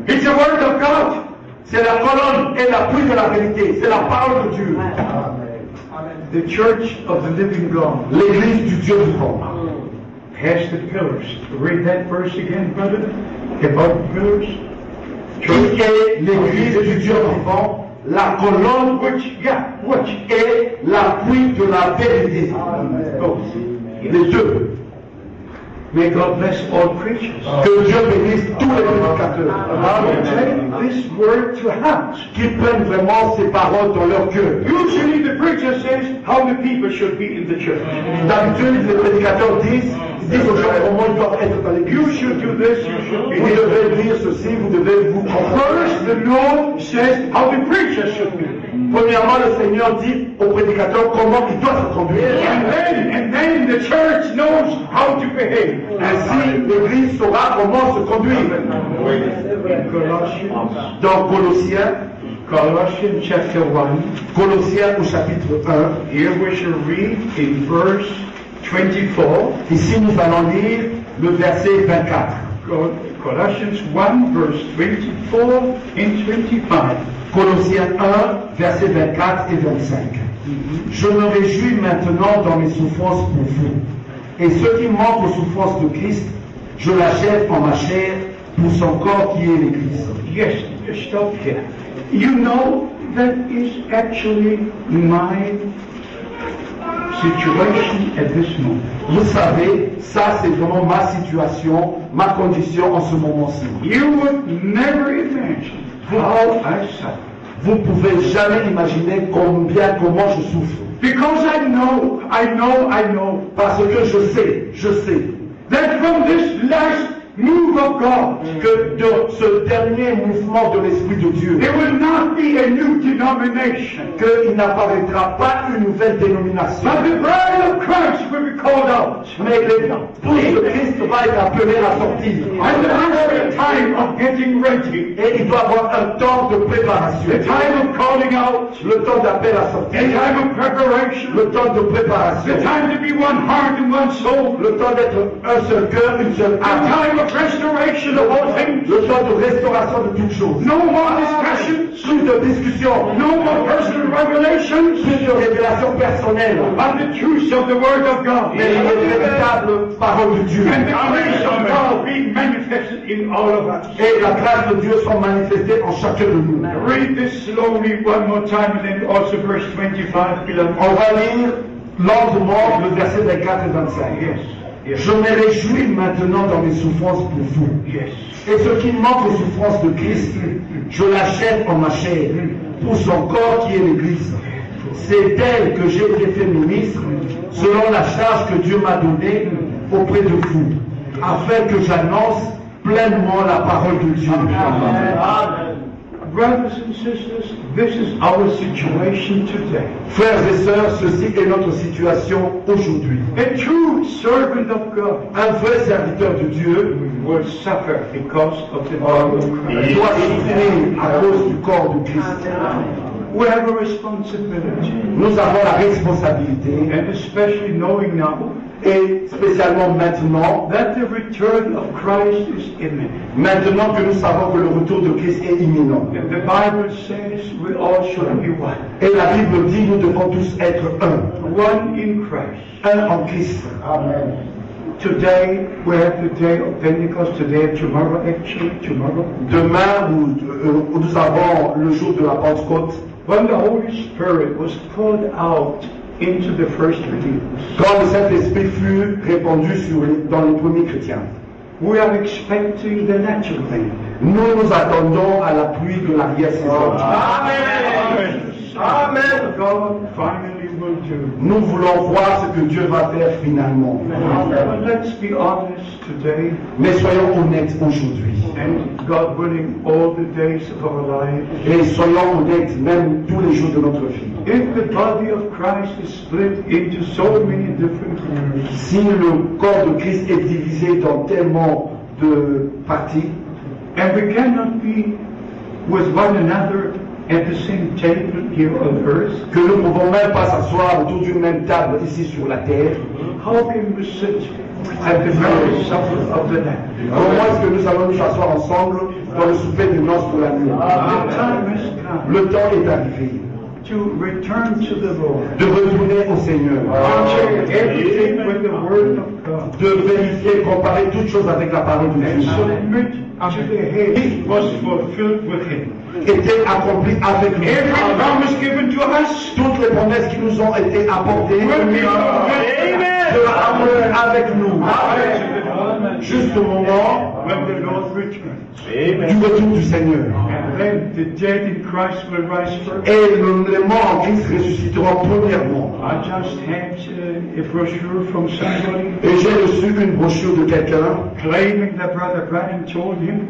It's the word of God. C'est la colonne et l'appui de la vérité. C'est la parole de Dieu. The church of the living God L'église du Dieu vivant. has the pillars. Read that verse again, brother. About the pillars. Qui est l'église du Dieu vivant, la colonne Which et l'appui de la vérité. both. Les deux. May God bless all preachers. Que Dieu bénisse tous les prédicateurs. Take this word to heart. Qui prennent vraiment ces paroles dans leur cœur. Usually the preacher says how the people should be in the church. D'habitude, les prédicateurs disent aux gens comment ils doivent être dans You l'église. should do this, you should be Vous here. devez dire ceci, vous devez vous comprendre. First, the Lord says how the preacher should be. Premièrement, le Seigneur dit au prédicateur comment il doit se conduire. And then the church knows how to behave. Ainsi, l'église saura comment se conduire. In Colossians, Dans Colossiens, Colossians chapter 1, Colossiens au chapitre 1, here we shall read in verse 24. ici nous allons lire le verset 24. Colossians 1 verse 24 and 25. Colossiens 1, versets 24 et 25. Je me réjouis maintenant dans mes souffrances pour vous. Et ce qui manque aux souffrances de Christ, je l'achève en ma chair pour son corps qui est l'Église. Yes, stop here. You know, that is actually my situation at this moment. Vous savez, ça c'est vraiment ma situation, ma condition en ce moment-ci. You would never imagine how I suffer. Vous pouvez jamais imaginer comment je souffre. Because I know, Parce que je sais, that from this last move of God, que de ce dernier mouvement de l'Esprit de Dieu, there will not be a new denomination. qu'il n'apparaîtra pas une nouvelle dénomination. But the bride of Christ will be called out. Mais l'épouse de Christ va être appelée à sortir. And there is a time of getting ready. Et il doit avoir un temps de préparation. The time of calling out. Le temps d'appel à The sortir. time of preparation. Le temps de préparation. The time to be one heart and one soul. Le temps d'être un seul cœur, une seule The âme. time of restoration of all things. Le temps de restauration de toutes choses. No more discussions. Plus de discussion. No more personal revelations. Plus de révélation personnelle. But the truth of the Word of God. Mais les véritables paroles de Dieu. And the grace of God being manifested in all of us. Et la grâce de Dieu sont manifestées en chacun de nous. Read this slowly one more time and then also verse 25, beloved. On va lire Lentement, le verset 24 et 25. Je me réjouis maintenant dans mes souffrances pour vous. Et ce qui manque aux souffrances de Christ, je l'achète en ma chair pour son corps qui est l'Église. C'est d'elle que j'ai été fait ministre, selon la charge que Dieu m'a donnée auprès de vous, afin que j'annonce pleinement la parole de Dieu. Amen. Brothers and sisters, this is our situation today. Frères et sœurs, ceci est notre situation aujourd'hui. A true servant of God Un vrai serviteur de Dieu will suffer because of the body of Christ. doit souffrir à cause du corps de Christ. We have a responsibility, Nous avons la responsabilité, and especially knowing now et spécialement maintenant, that the return of Christ is imminent. maintenant que nous savons que le retour de Christ est imminent. And the Bible says we all should be one. Et la Bible dit nous devons tous être un. One in Christ. Un en Christ. Amen. Today we have the day of Pentecost. Today, tomorrow, actually, tomorrow. Demain, nous avons le jour de la Pentecôte. When the Holy Spirit was poured out into the first believers, Quand le Saint-Esprit fut répandu dans les premiers chrétiens, we are expecting the natural thing. nous attendons à la pluie de l'arrière-saison. Amen. Amen. God finally will do. Nous voulons voir ce que Dieu va faire finalement. But let's be honest today, Mais soyons honnêtes aujourd'hui. and God willing, all the days of our life. Et soyons honnêtes même tous les jours de notre vie. If the body of Christ is split into so many different groups, Si le corps de Christ est divisé dans tellement de parties, and we cannot be with one another at the same table here on earth, que nous ne pouvons même pas s'asseoir autour d'une même table ici sur la terre, how can we sit at the very supper of the Lamb? comment est-ce que nous allons nous asseoir ensemble dans le souper de noces pour la nuit? The time has come Le temps est arrivé to return to the Lord, de retourner au Seigneur, to check everything with the Word of God, de vérifier, comparer toutes choses avec la parole de and Dieu. submit to the head. It was fulfilled with Him. Était accompli avec nous. Every promise given to us Toutes les promesses qui nous ont été apportées will be fulfilled. sera accompli avec nous. Juste au moment When the Lord returns. du retour du Seigneur. And then the dead in Christ will rise first. Et les morts en Christ ressusciteront premièrement. I just had a brochure from somebody Et j'ai reçu une brochure de quelqu'un claiming that Brother Branham told him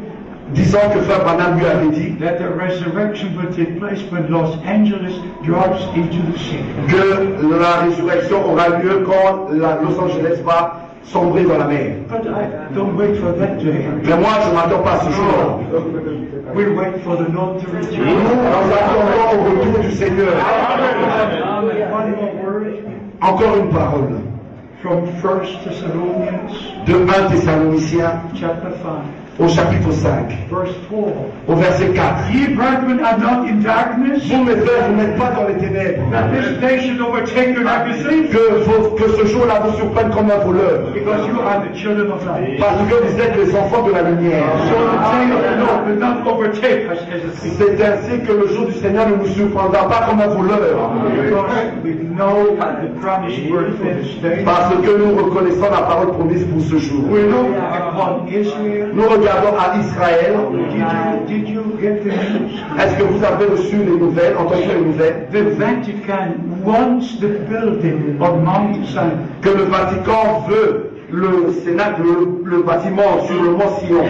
disant que Frère Branham lui avait dit that the resurrection will take place when Los Angeles drops into the sea. que la résurrection aura lieu quand Los Angeles va sombrer dans la mer. But I don't wait for that day. Mais moi, je ne m'attends pas à ce jour-là. We wait for the Lord to Nous return. attendons au retour du Seigneur. One more word Encore une parole from 1 Thessalonians de 1 Thessaloniciens chapter 5, au chapitre 5, verse 4. au verset 4. Ye brethren are not in darkness, Vous, mes frères, vous n'êtes pas dans les ténèbres. that this day should overtake you not believe, Que ce jour-là vous surprenne comme un voleur. because you are the children of light. Parce que vous êtes les enfants de la lumière. So the day of the Lord will not overtake us as a thief, C'est ainsi que le jour du Seigneur ne nous surprendra pas comme un voleur. because we know the promised word for this day. Parce que nous reconnaissons la parole promise pour ce jour. We look upon Israel. Nous regardons à Israël. Did you get the news? Est-ce que vous avez reçu les nouvelles, entendu les nouvelles, The Vatican wants the building of Mount Zion. que le Vatican veut le Sénat, le bâtiment sur le mont Sion,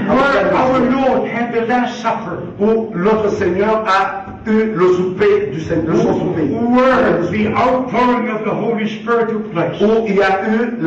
Where our Lord had the Last Supper. où notre Seigneur a eu le souper du Seigneur, le son souper, Where the outpouring of the Holy Spirit took place. où il y a eu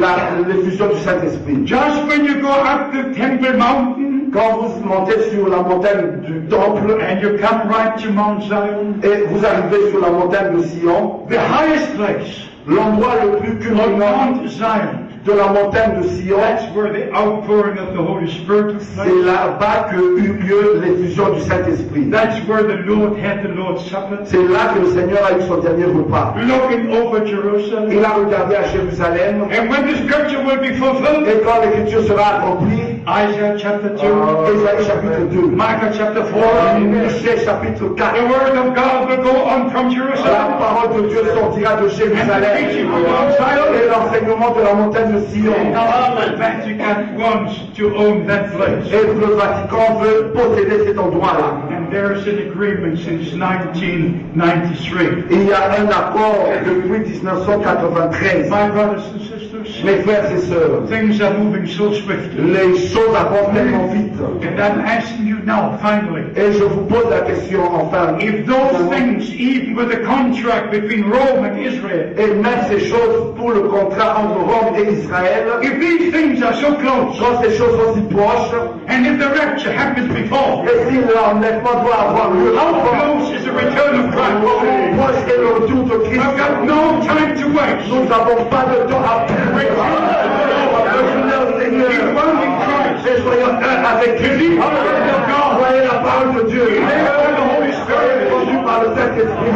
l'effusion du Saint-Esprit. Just when you go up the Temple Mountain Quand vous montez sur la montagne du Temple and you come right to Mount Zion, et vous arrivez sur la montagne de Sion, the highest place l'endroit le plus on culminant Mount Zion, de la montagne de Sion, that's where the outpouring of the Holy Spirit took c'est place. là-bas que eut lieu l'effusion du Saint-Esprit. That's where the Lord had the Lord's Supper. C'est là que le Seigneur a eu son dernier repas. Looking over Jerusalem. Il a regardé à Jérusalem And when the scripture will be fulfilled, et quand l'écriture sera accomplie, Isaiah chapter 2, Ésaïe chapitre 2, Micah chapter 4. Michée chapitre 4. The word of God will go on from La Jerusalem. parole de Dieu sortira de And the Jérusalem teaching will go on Zion. et l'enseignement de la montagne de Sion. Now the Vatican wants to own that place. Et le Vatican veut posséder cet endroit-là. And there's an agreement since 1993. Il y a un accord depuis 1993. My brothers and sisters, Mes frères et sœurs, things are moving so swiftly. les choses avancent tellement vite. And I'm asking you now, finally, Et je vous pose la question enfin. if those things, even with the contract between Rome and Israel, Et même ces choses pour le contrat entre Rome et Israël, if these things are so close, quand ces choses sont si proches, and if the rapture happens before, et si l'enlèvement doit avoir lieu how avant, close is the return of Christ? proche est le retour de Christ. I've got no time to waste. Nous n'avons pas de temps à perdre. Revenez au Seigneur. Et soyons un avec lui. Voyez la parole de Dieu. Conduit par le Saint-Esprit.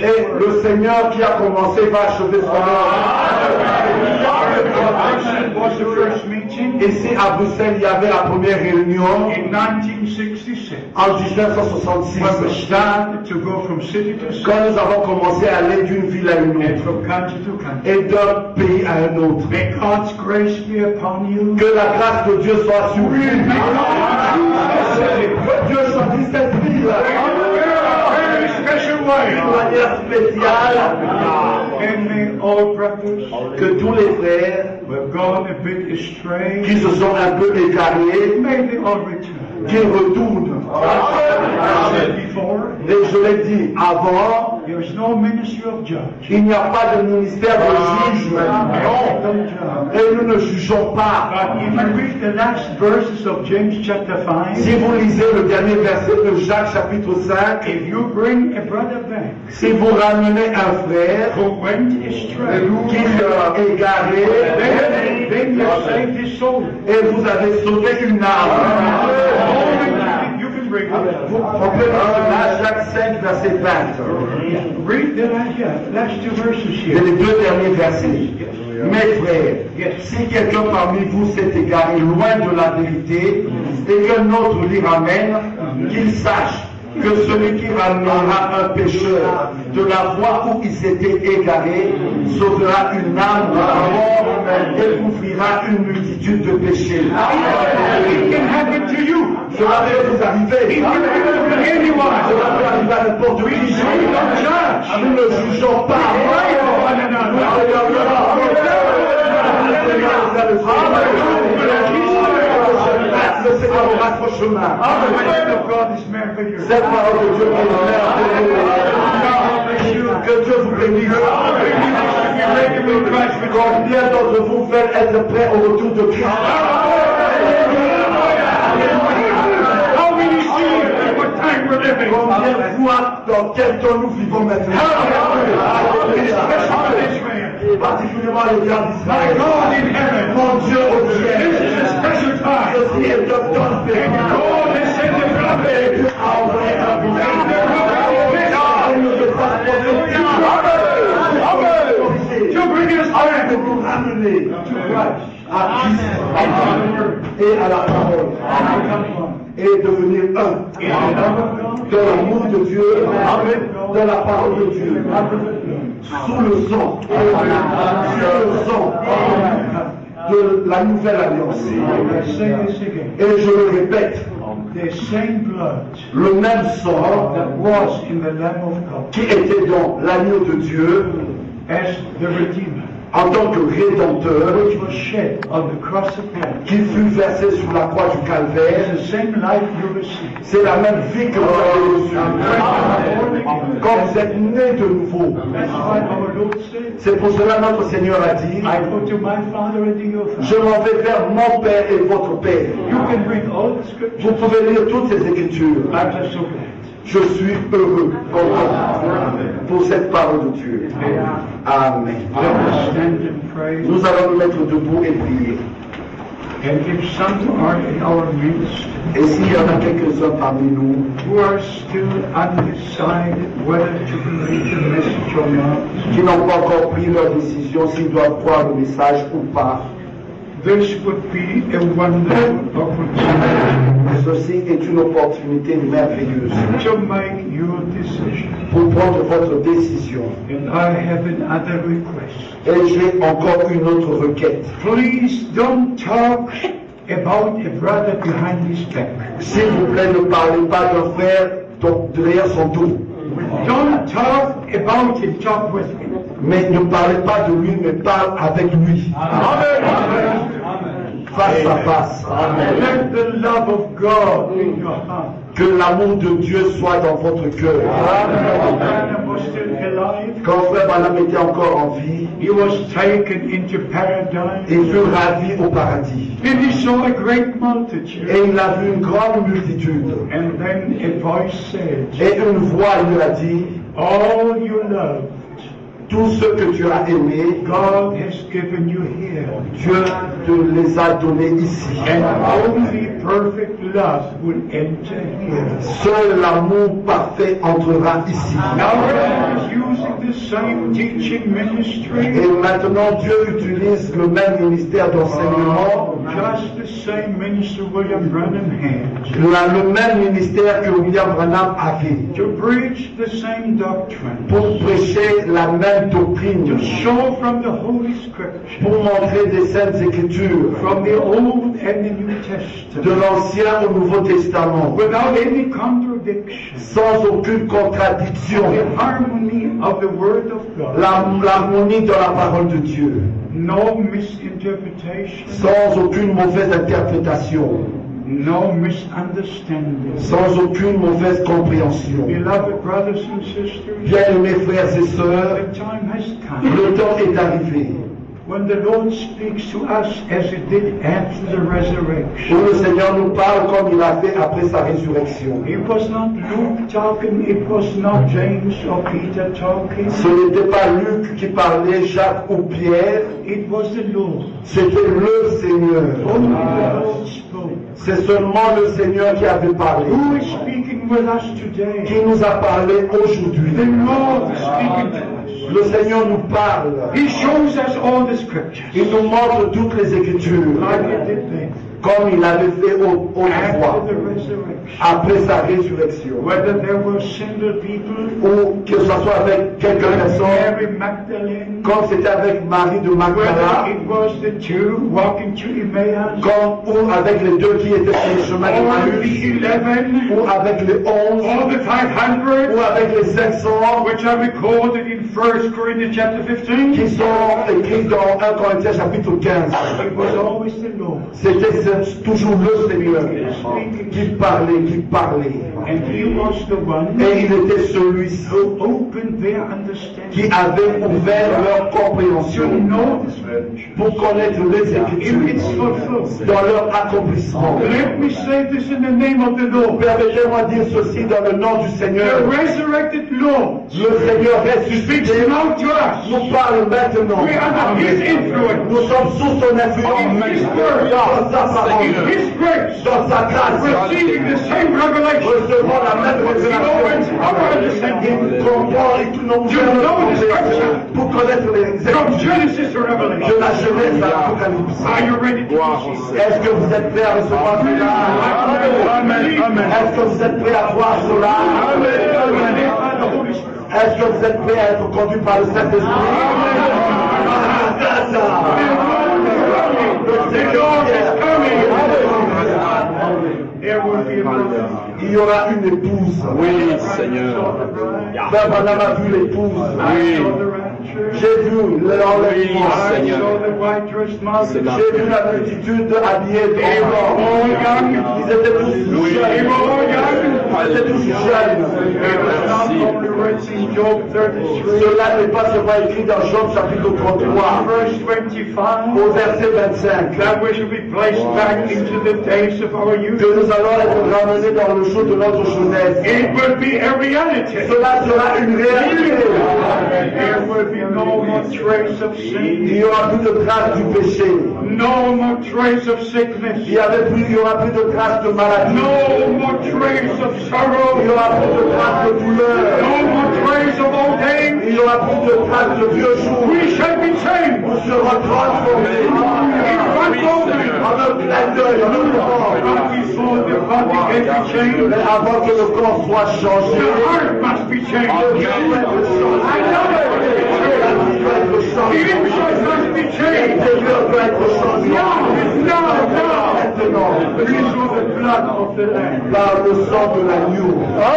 Et le Seigneur qui a commencé va achever son œuvre. Ici à Bruxelles, il y avait la première réunion In 1966, en 1966. when we started to go from city to city Quand nous avons commencé à aller d'une ville à une and autre from country to country, et d'un pays à un autre. may God's grace be upon you. Que la grâce de Dieu soit sur vous. Que Dieu choisisse cette ville Very special way. d'une manière spéciale. And may all brothers Que tous les frères who have gone a bit astray, qui se sont un peu égarés, may they all return. qu'ils retournent. I said before, Et je l'ai dit avant, there is no ministry of judge. il n'y a pas de ministère de juge. Don't judge. Et nous ne jugeons pas. But if you read the last verses of James chapter 5, Si vous lisez le dernier verset de Jacques chapitre 5, if you bring a brother back si vous ramenez un frère who went astray, qui est égaré, then you saved his soul. et vous avez sauvé une âme. You can bring it. On peut lire là Jacques 5, verset 20. Read the last two verses C'est here. les deux derniers versets. Mes frères, si quelqu'un parmi vous s'est égaré loin de la vérité et qu'un autre l'y ramène, qu'il sache que celui qui ramènera un pécheur de la voie où il s'était égaré sauvera une âme de la mort et couvrira une multitude de péchés. It can happen to you. Cela peut vous arriver. Cela peut arriver à n'importe qui. Nous ne jugeons pas. Le Seigneur aura son chemin. Cette parole de Dieu est merveilleuse. Que Dieu vous bénisse. Combien d'entre vous veulent être prêts au retour de Christ? Combien voient dans quel temps nous vivons maintenant? Particulièrement les gars d'Israël. Mon Dieu au ciel. Ceci est un temps spécial. Dieu a envoyé un message. De vous ramener à Christ et à la parole et devenir un dans l'amour de Dieu, dans la parole de Dieu, sous le sang, de la nouvelle alliance. Et je le répète, The same blood le même sang that was in the Lamb of God qui était dans l'agneau de Dieu as the Redeemer, en tant que rédempteur, which was shed on the cross of Calvary, qui fut versé sur la croix du Calvaire, is the same life you receive. c'est la même vie que vous avez reçue. Quand vous êtes né de nouveau, That's why our Lord said, c'est pour cela notre Seigneur a dit, I go to my Father and to your je Father. m'en vais vers mon Père et votre Père. You can read all the Vous scriptures. pouvez lire toutes ces écritures. I'm just so glad. Je suis heureux, content pour cette parole de Dieu. Amen. Let us stand and pray. Nous allons nous mettre debout et prier. And if some are in our midst Et s'il y en a quelques-uns parmi nous who are still undecided whether to believe the message or not, qui n'ont pas encore pris leur décision s'ils doivent croire le message ou pas, this would be a wonderful opportunity Ceci est une opportunité merveilleuse to make your decision. pour prendre votre décision. And I have another request. Et j'ai encore une autre requête. Please don't talk about a brother behind his back. S'il vous plaît, ne parlez pas d'un frère derrière son dos. Don't talk about him, talk with him. Mais ne parlez pas de lui, mais parle avec lui. Face à face. Let the love of God in your heart. Que l'amour de Dieu soit dans votre cœur. Branham was still alive. Quand frère Branham était encore en vie, He was taken into paradise. il fut ravi au paradis. And he saw a great multitude. Et il a vu une grande multitude. And then a voice said, Et une voix lui a dit, all you loved, tout ce que tu as aimé, God has given you here. Dieu te les a donnés ici. And only perfect love will enter here. Seul l'amour parfait entrera ici. Now God is using the same teaching ministry, Et maintenant Dieu utilise le même ministère d'enseignement, just the same minister William Branham had, le même ministère que William Branham avait, to preach the same doctrine, pour prêcher la même doctrine, to show from the Holy Scripture, pour montrer des saintes écritures, from the Old and the New de Testament, l'Ancien au Nouveau Testament, without any contradiction, sans aucune contradiction, the harmony of the Word of God, l'harmonie dans la parole de Dieu, no misinterpretation, sans aucune mauvaise interprétation, no misunderstanding. sans aucune mauvaise compréhension. Beloved brothers and sisters, Bien-aimés frères et sœurs, the time has come le temps est arrivé when the Lord speaks to us as He did after the où resurrection. le Seigneur nous parle comme il a fait après sa résurrection. It was not Luke talking, it was not James or Peter talking, Ce n'était pas Luc qui parlait, Jacques ou Pierre, it was the Lord. c'était le Seigneur. Only the Lord spoke. C'est seulement le Seigneur qui avait parlé, Who is speaking with us today? qui nous a parlé aujourd'hui. The Lord is speaking to us. Le Seigneur nous parle, He shows us all the scriptures. il nous montre toutes les Écritures, Like He did then, comme il avait fait autrefois, after the resurrection. après sa résurrection. Whether there were single people, Ou que ce soit avec quelques personnes, Mary Magdalene, comme c'était avec Marie de Magdala, whether it was the two walking to Emmaus, comme ou avec les deux qui étaient sur le chemin or d'Emmaüs, the 11, ou avec les 11, or the 500, ou avec les 500, which are recorded in 1 Corinthians chapter 15. qui sont écrits dans 1 Corinthiens chapitre 15. It was always the Lord. C'était toujours le Seigneur qui parlait. And He was the one Et il était celui-ci who opened their understanding qui avait ouvert leur to compréhension know the scripture pour connaître les in Écritures its fulfillment. dans leur accomplissement. Let me say this in the name of the Lord. Permettez-moi de dire ceci dans le nom du The Seigneur. resurrected Lord Le Seigneur speaks ressuscité now to us. nous parle maintenant. We are under His influence, Nous sommes sous son influence, His word, dans sa parole, His grace, dans sa grâce, receiving the same revelation. recevant la même He opens révélation. our understanding Il comprend et tout nos pour connaître les from Écritures Genesis to de Revelation. la Genèse à l'Apocalypse. Are you ready to receive? Est-ce que vous êtes prêts à recevoir cela? Est-ce que vous êtes prêts à voir cela? Est-ce que vous êtes prêts à être conduits par le Saint-Esprit? Le Seigneur est There will be a bride. il y aura une épouse. Oui, Seigneur. Frère Branham a vu l'épouse. I saw the rapture. J'ai vu l'enlèvement. I Seigneur. saw the white-dressed C'est multitude. là. J'ai vu la multitude habillée They were en all blanc. young. Ils étaient tous Oui. They jeunes. were all young. Ils étaient tous It jeunes. was not only written in Job 33, Cela n'est pas seulement écrit dans Job chapitre 33, verse 25, au verset 25, that we should be placed back into the days of our youth. que nous allons être ramenés dans le jour de notre jeunesse. It will be a reality. Cela sera une réalité. There will be no more trace of Il sin, n'y aura plus de traces du péché. no more trace of sickness, Il n'y aura plus de traces de maladie. no more trace of Il n'y sorrow, aura plus de traces de douleur. no more trace of old age. Il n'y aura plus de traces de vieux jours. We shall be changed Nous serons transformés. in one moment, En un clin d'œil, en un moment. before the body can be changed, Mais avant que le corps soit changé, the heart must be le changed. cœur doit être changé. La vie doit être The changée. inside must be changed. L'intérieur doit être changé. No. Maintenant, Through the blood of the Lamb. par le sang de l'agneau.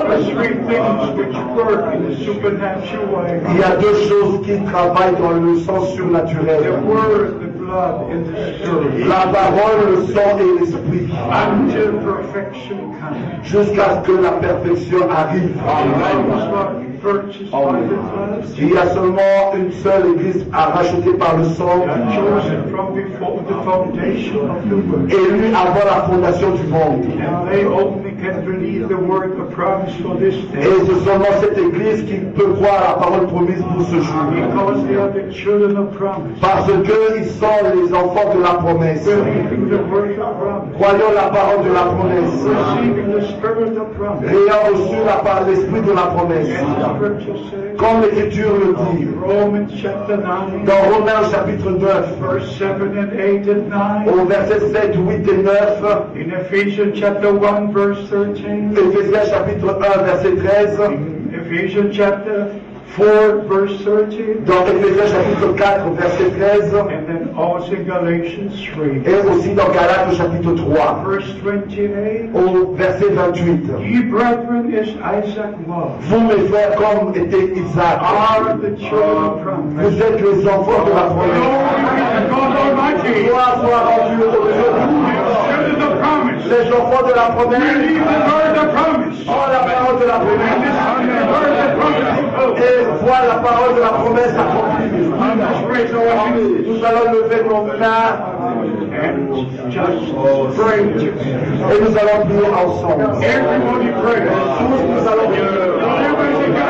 The three things which work in a supernatural way. Il y a deux choses qui travaillent dans le sens The surnaturel. word, the blood, and the spirit. La parole, le sang et l'esprit. Until perfection comes. Jusqu'à ce que la perfection arrive. I was not purchased by the blood. Il y a seulement une seule église à racheter par le sang, Chosen from before the foundation of the world. élue avant la fondation du monde. Now they only can believe the word of promise for this Et day. c'est seulement cette église qui peut croire la parole promise pour ce jour. Because they are the children of promise. Parce qu'ils sont les enfants de la promesse. Believing the word of promise. Croyant la parole de la promesse. Receiving the spirit of promise. Ayant reçu l'esprit de la promesse. And the scripture says, Comme l'Écriture le dit. Romans chapter 9, Dans Romains chapitre 9, verse 7 and 8 and 9. au verset 7, 8 et 9, In Ephesians chapter 1, verse 13. Éphésiens chapitre 1, verset 13, In Ephesians chapter 4, verse 13. dans Éphésiens chapitre 4, verset 13, And then also in Galatians 3, et aussi dans Galates chapitre 3, verse 28. au verset 28. Ye brethren, as Isaac was, Vous, mes frères, comme était Isaac, are the children of promise. vous êtes les enfants de la promesse. Glory to God Almighty. Gloire soit rendue au Dieu. Children of promise. Les enfants de la promesse, Believe the word of promise. ont la parole de la And promesse. the word of promise. Et voient la parole de la promesse accomplie. Let's raise our hands Nous allons lever nos mains and just pray together. et nous allons prier ensemble. Everybody pray. Tous nous allons prier.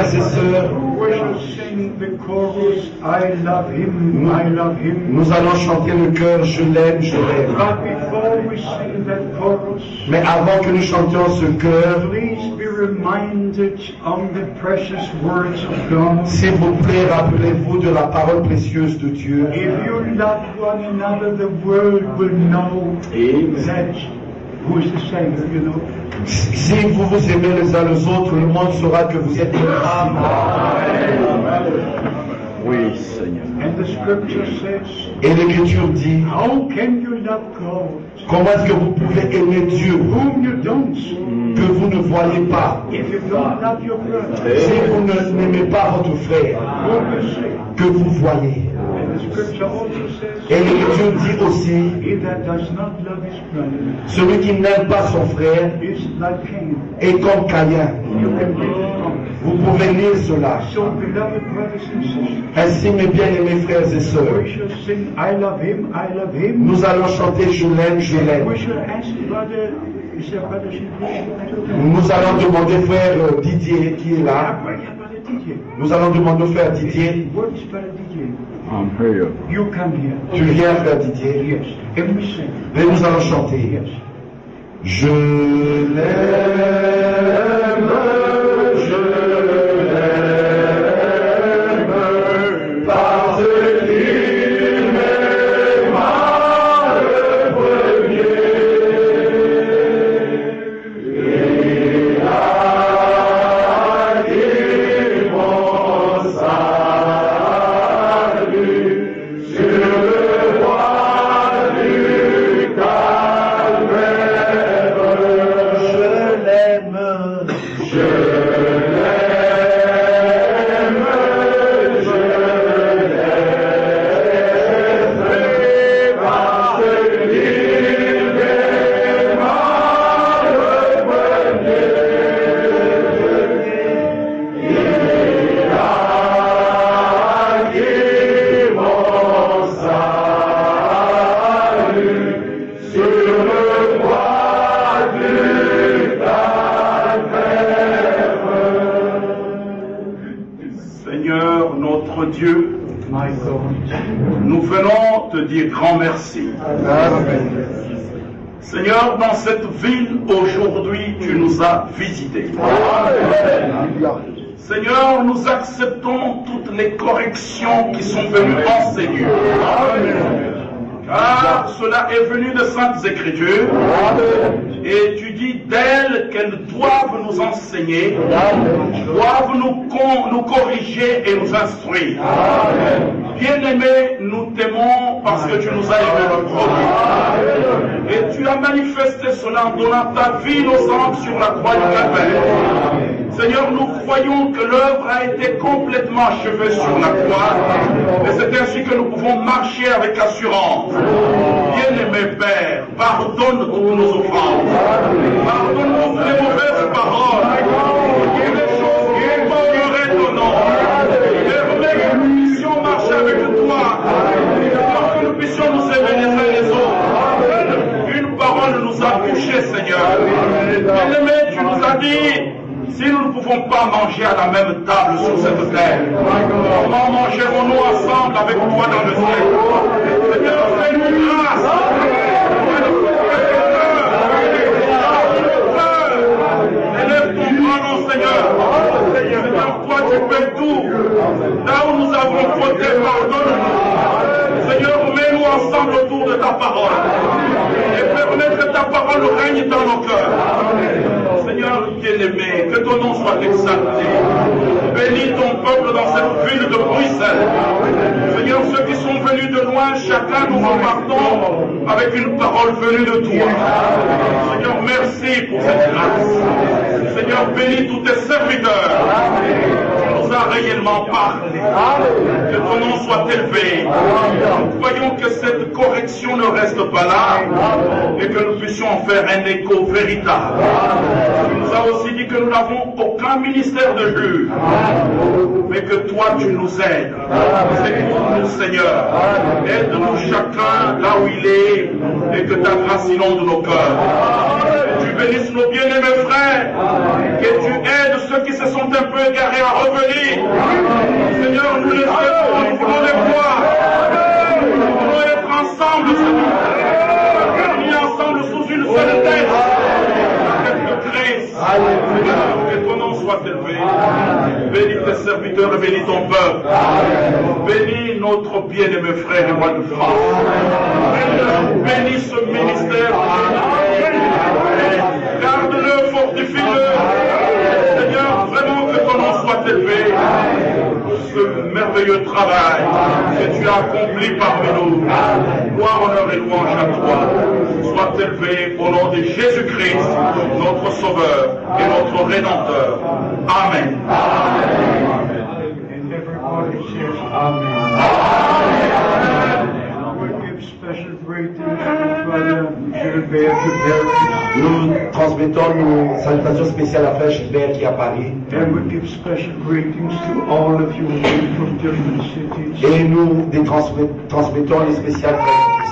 frères et sœurs, we shall sing the chorus, I love him, I love him. nous allons chanter le chœur Je l'aime, je l'aime. But before we sing that chorus, Mais avant que nous chantions ce chœur, please be reminded of the precious words of God. s'il vous plaît, rappelez-vous de la parole précieuse de Dieu. If you love one another, the world will know that who is the Savior, you know. Si vous vous aimez les uns les autres, le monde saura que vous êtes des disciples. Oui, Seigneur. And the scripture says, Et l'Écriture dit, how can you love God comment est-ce que vous pouvez aimer Dieu whom you don't? que vous ne voyez pas? If you don't love your brother, Si vous n'aimez pas votre frère whom you see. que vous voyez. And the scripture also says, Et l'Écriture dit aussi, he that does not love his brother celui qui n'aime pas son frère is like Cain. est comme Caïn. You can read it from. Vous pouvez lire cela. So, beloved brothers and sisters, Ainsi, mes bien-aimés frères et sœurs, we shall sing, I love him, I love him. nous allons chanter Je l'aime, je l'aime. We shall ask brother, is there brother Shipley? Nous allons demander frère Didier qui est là. Nous allons demander au frère Didier. What is brother Didier? I'm here. You come here. Tu viens frère Didier. Yes. And we sing. Et nous allons chanter. Yes. Je l'aime, je l'aime, parce qu'il m'aima le premier. Il a dit mon salut sur le roi du calvaire. Je l'aime, je l'aime, je l'aime, parce qu'il m'aima le premier. Il a acquis mon salut sur le roi du Seigneur, notre Dieu, My God. nous venons te dire grand merci. Seigneur, dans cette ville, aujourd'hui, tu nous as visités. Seigneur, nous acceptons toutes les corrections qui sont venues enseigner. Car cela est venu de Saintes Écritures. Et tu dis d'elles qu'elles doivent nous enseigner, doivent nous corriger et nous instruire. Bien-aimé, nous t'aimons parce que tu nous as aimé le premier. Et tu as manifesté cela en donnant ta vie innocente sur la croix du Calvaire. Seigneur, nous croyons que l'œuvre a été complètement achevée sur la croix. Et c'est ainsi que nous pouvons marcher avec assurance. Bien-aimé Père, pardonne toutes nos offenses. Pardonne-nous les mauvaises paroles. Et les choses qui honoreraient ton nom. Permets que nous puissions marcher avec toi. Que nous puissions nous aimer les uns les autres. Une parole nous a touchés, Seigneur. Bien-aimé, tu nous as dit, si nous ne pouvons pas manger à la même table sur cette terre, comment mangerons-nous ensemble avec toi dans le ciel? Seigneur, fais-nous grâce. Élève ton grand nom, Seigneur. Seigneur, toi tu fais tout. Là où nous avons fauté, pardonne-nous. Seigneur, mets-nous ensemble autour de ta parole. Et permets que ta parole règne dans nos cœurs. Seigneur bien-aimé, que ton nom soit exalté. Bénis ton peuple dans cette ville de Bruxelles. Seigneur, ceux qui sont venus de loin, chacun nous repartons avec une parole venue de toi. Seigneur, merci pour cette grâce. Seigneur, bénis tous tes serviteurs. Tu nous as réellement parlé. Que ton nom soit élevé. Nous croyons que cette correction ne reste pas là et que nous puissions en faire un écho véritable. Tu nous as aussi dit que nous n'avons aucun ministère de juge, mais que toi tu nous aides. C'est pour nous, Seigneur. Aide-nous chacun là où il est et que ta grâce inonde nos cœurs. Que tu bénisses nos bien-aimés frères, que tu aides ceux qui se sont un peu égarés à revenir. Seigneur, nous les aimons, nous voulons les voir. Nous voulons être ensemble, Seigneur. Unis ensemble sous une seule tête. Christ. Seigneur, que ton nom soit élevé. Bénis tes serviteurs et bénis ton peuple. Bénis notre bien-aimé frère et roi de France. Bénis ce ministère. Garde-le, fortifie-le. Seigneur, vraiment que ton nom soit élevé pour ce merveilleux travail que tu as accompli parmi nous. Gloire, honneur et louange à toi. Soit élevé au nom de Jésus-Christ, notre Sauveur et notre Rédempteur. Amen. And everybody says Amen. We give special greetings to Brother Gilbert Gilbert. Nous transmettons nos salutations spéciales à Frère Gilbert qui est à Paris. And we give special greetings to all of you from different cities. Et nous transmettons les spéciales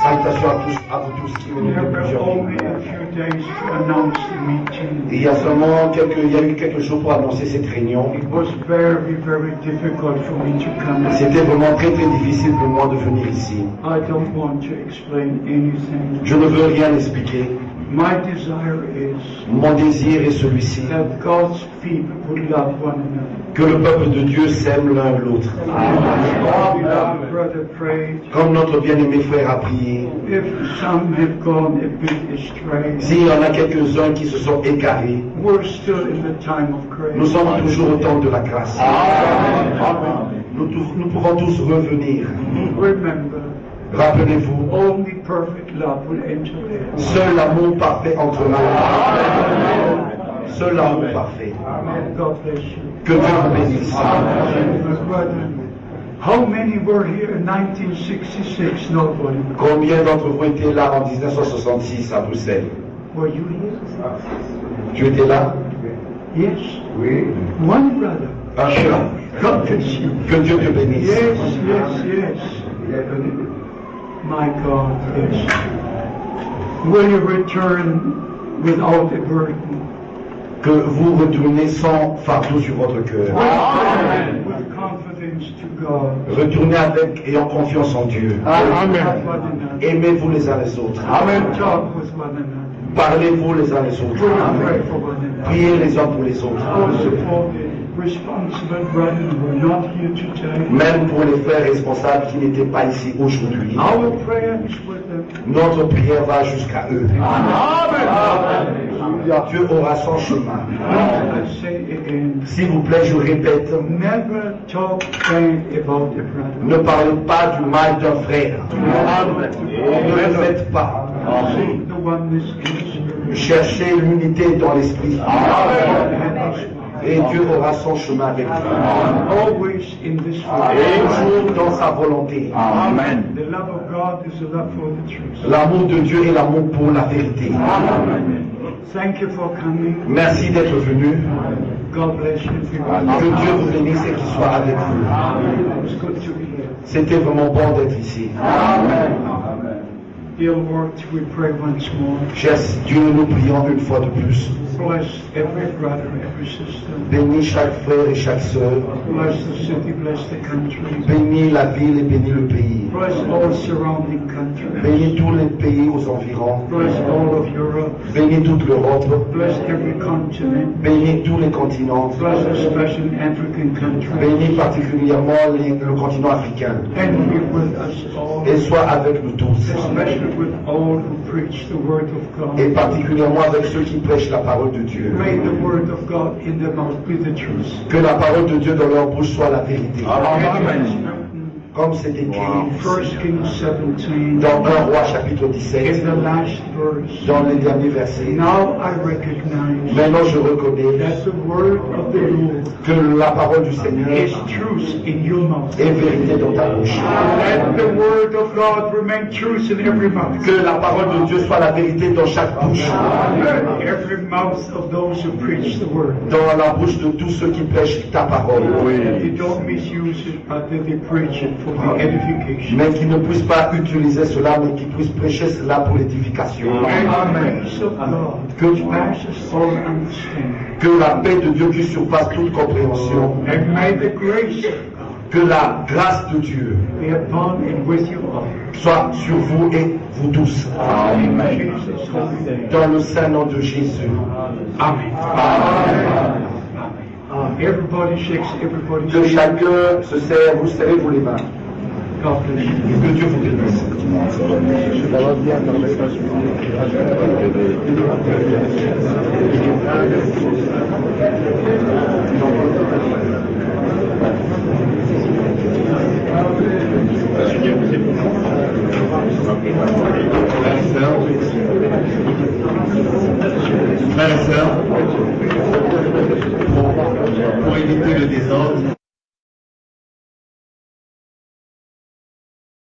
salutations à vous tous qui venez de There were plusieurs only pays. a few days to announce the meeting. Il y a eu quelques jours pour annoncer cette réunion. It was very, very difficult for me to come. C'était vraiment très très difficile pour moi de venir ici. I don't want to explain anything. Je ne veux rien expliquer. My desire is Mon désir est celui-ci, that God's people would love one another. que le peuple de Dieu s'aime l'un l'autre. Our beloved brother prayed. Comme notre bien-aimé frère a prié, If some have gone a bit astray, s'il y en a quelques-uns qui se sont égarés, we're still in the time of grace. nous sommes toujours au temps de la grâce. Nous pourrons tous revenir. Remember, Rappelez-vous, only perfect love will enter there. seul l'amour parfait entrera. Seul l'amour parfait. God bless you. Que Dieu vous bénisse. My brother, how many were here in 1966? Nobody. Combien d'entre vous étaient là en 1966 à Bruxelles? Were you here? Tu étais là? Yes. Oui. One brother. Un seul. God bless you. Que Dieu te bénisse. Yes, yes, yes. My God, yes. Will you return without a burden? Que vous retournez sans fardeau sur votre cœur. With confidence to God. Retournez avec et en confiance en Dieu. Love one another. Aimez-vous les uns les autres. Talk with one another. Parlez-vous les uns les autres. Pray for one another. Priez les uns pour les autres. Also for the responsible brethren who are not here today. Même pour les frères responsables qui n'étaient pas ici aujourd'hui. Our prayer is with them. Notre prière va jusqu'à eux. Dieu aura son chemin. I say again, S'il vous plaît, je répète, never talk bad about a brother. ne parlez pas du mal d'un frère. Ne le faites pas. Seek the oneness in the spirit. Cherchez l'unité dans l'esprit. And Et Dieu aura son chemin avec vous. always in this Et way. toujours dans sa volonté. The love of God is the love for the truth. L'amour de Dieu est l'amour pour la vérité. Thank you for coming. Merci d'être venu. God bless you. Que Dieu vous bénisse et qu'il soit avec vous. It's good to be here. C'était vraiment bon d'être ici. Dear Lord, we pray once more. Cher Dieu, nous prions une fois de plus. Bless every brother, every sister. Bénis chaque frère et chaque sœur. Bless the city, bless the country. Bénis la ville et bénis le pays. Bless all surrounding countries. Bénis tous les pays aux environs. Bless all of Europe. Bénis toute l'Europe. Bless every continent. Bénis tous les continents. Bless especially African countries. Bénis particulièrement le continent africain. And be with us all. Et sois avec nous tous. Especially with all who preach the word of Et God. particulièrement avec ceux qui prêchent la parole de Dieu. May the word of God in their mouth be the truth. Que la parole de Dieu dans leur bouche soit la vérité. Comme c'est écrit 1 Kings 17. dans 1 Roi chapitre In 17, the last verse. dans les derniers versets. Now I recognize Maintenant je reconnais that the word of the Lord que la parole du Seigneur is truth in your mouth. est vérité dans ta bouche. Let the word of God remain truth in every mouth. Que la parole de Dieu soit la vérité dans chaque bouche. Every mouth of those who preach the word. Dans la bouche de tous ceux qui prêchent ta parole. That they don't misuse it, but that they preach it for the edification. mais qu'ils ne puissent pas utiliser cela, mais qu'ils puissent prêcher cela pour l'édification. And the peace of God, which passes all understanding. Que la paix de Dieu qui surpasse toute compréhension, And may the grace que la grâce de Dieu be upon and with you all. soit sur vous et vous tous. In Jesus' holy name. Dans le saint nom de Jésus. Amen. Everybody shakes everybody's Que hand. chacun se serre, vous serrez-vous les mains. God bless you. Que Dieu vous bénisse. Frères et sœurs, pour éviter le désordre,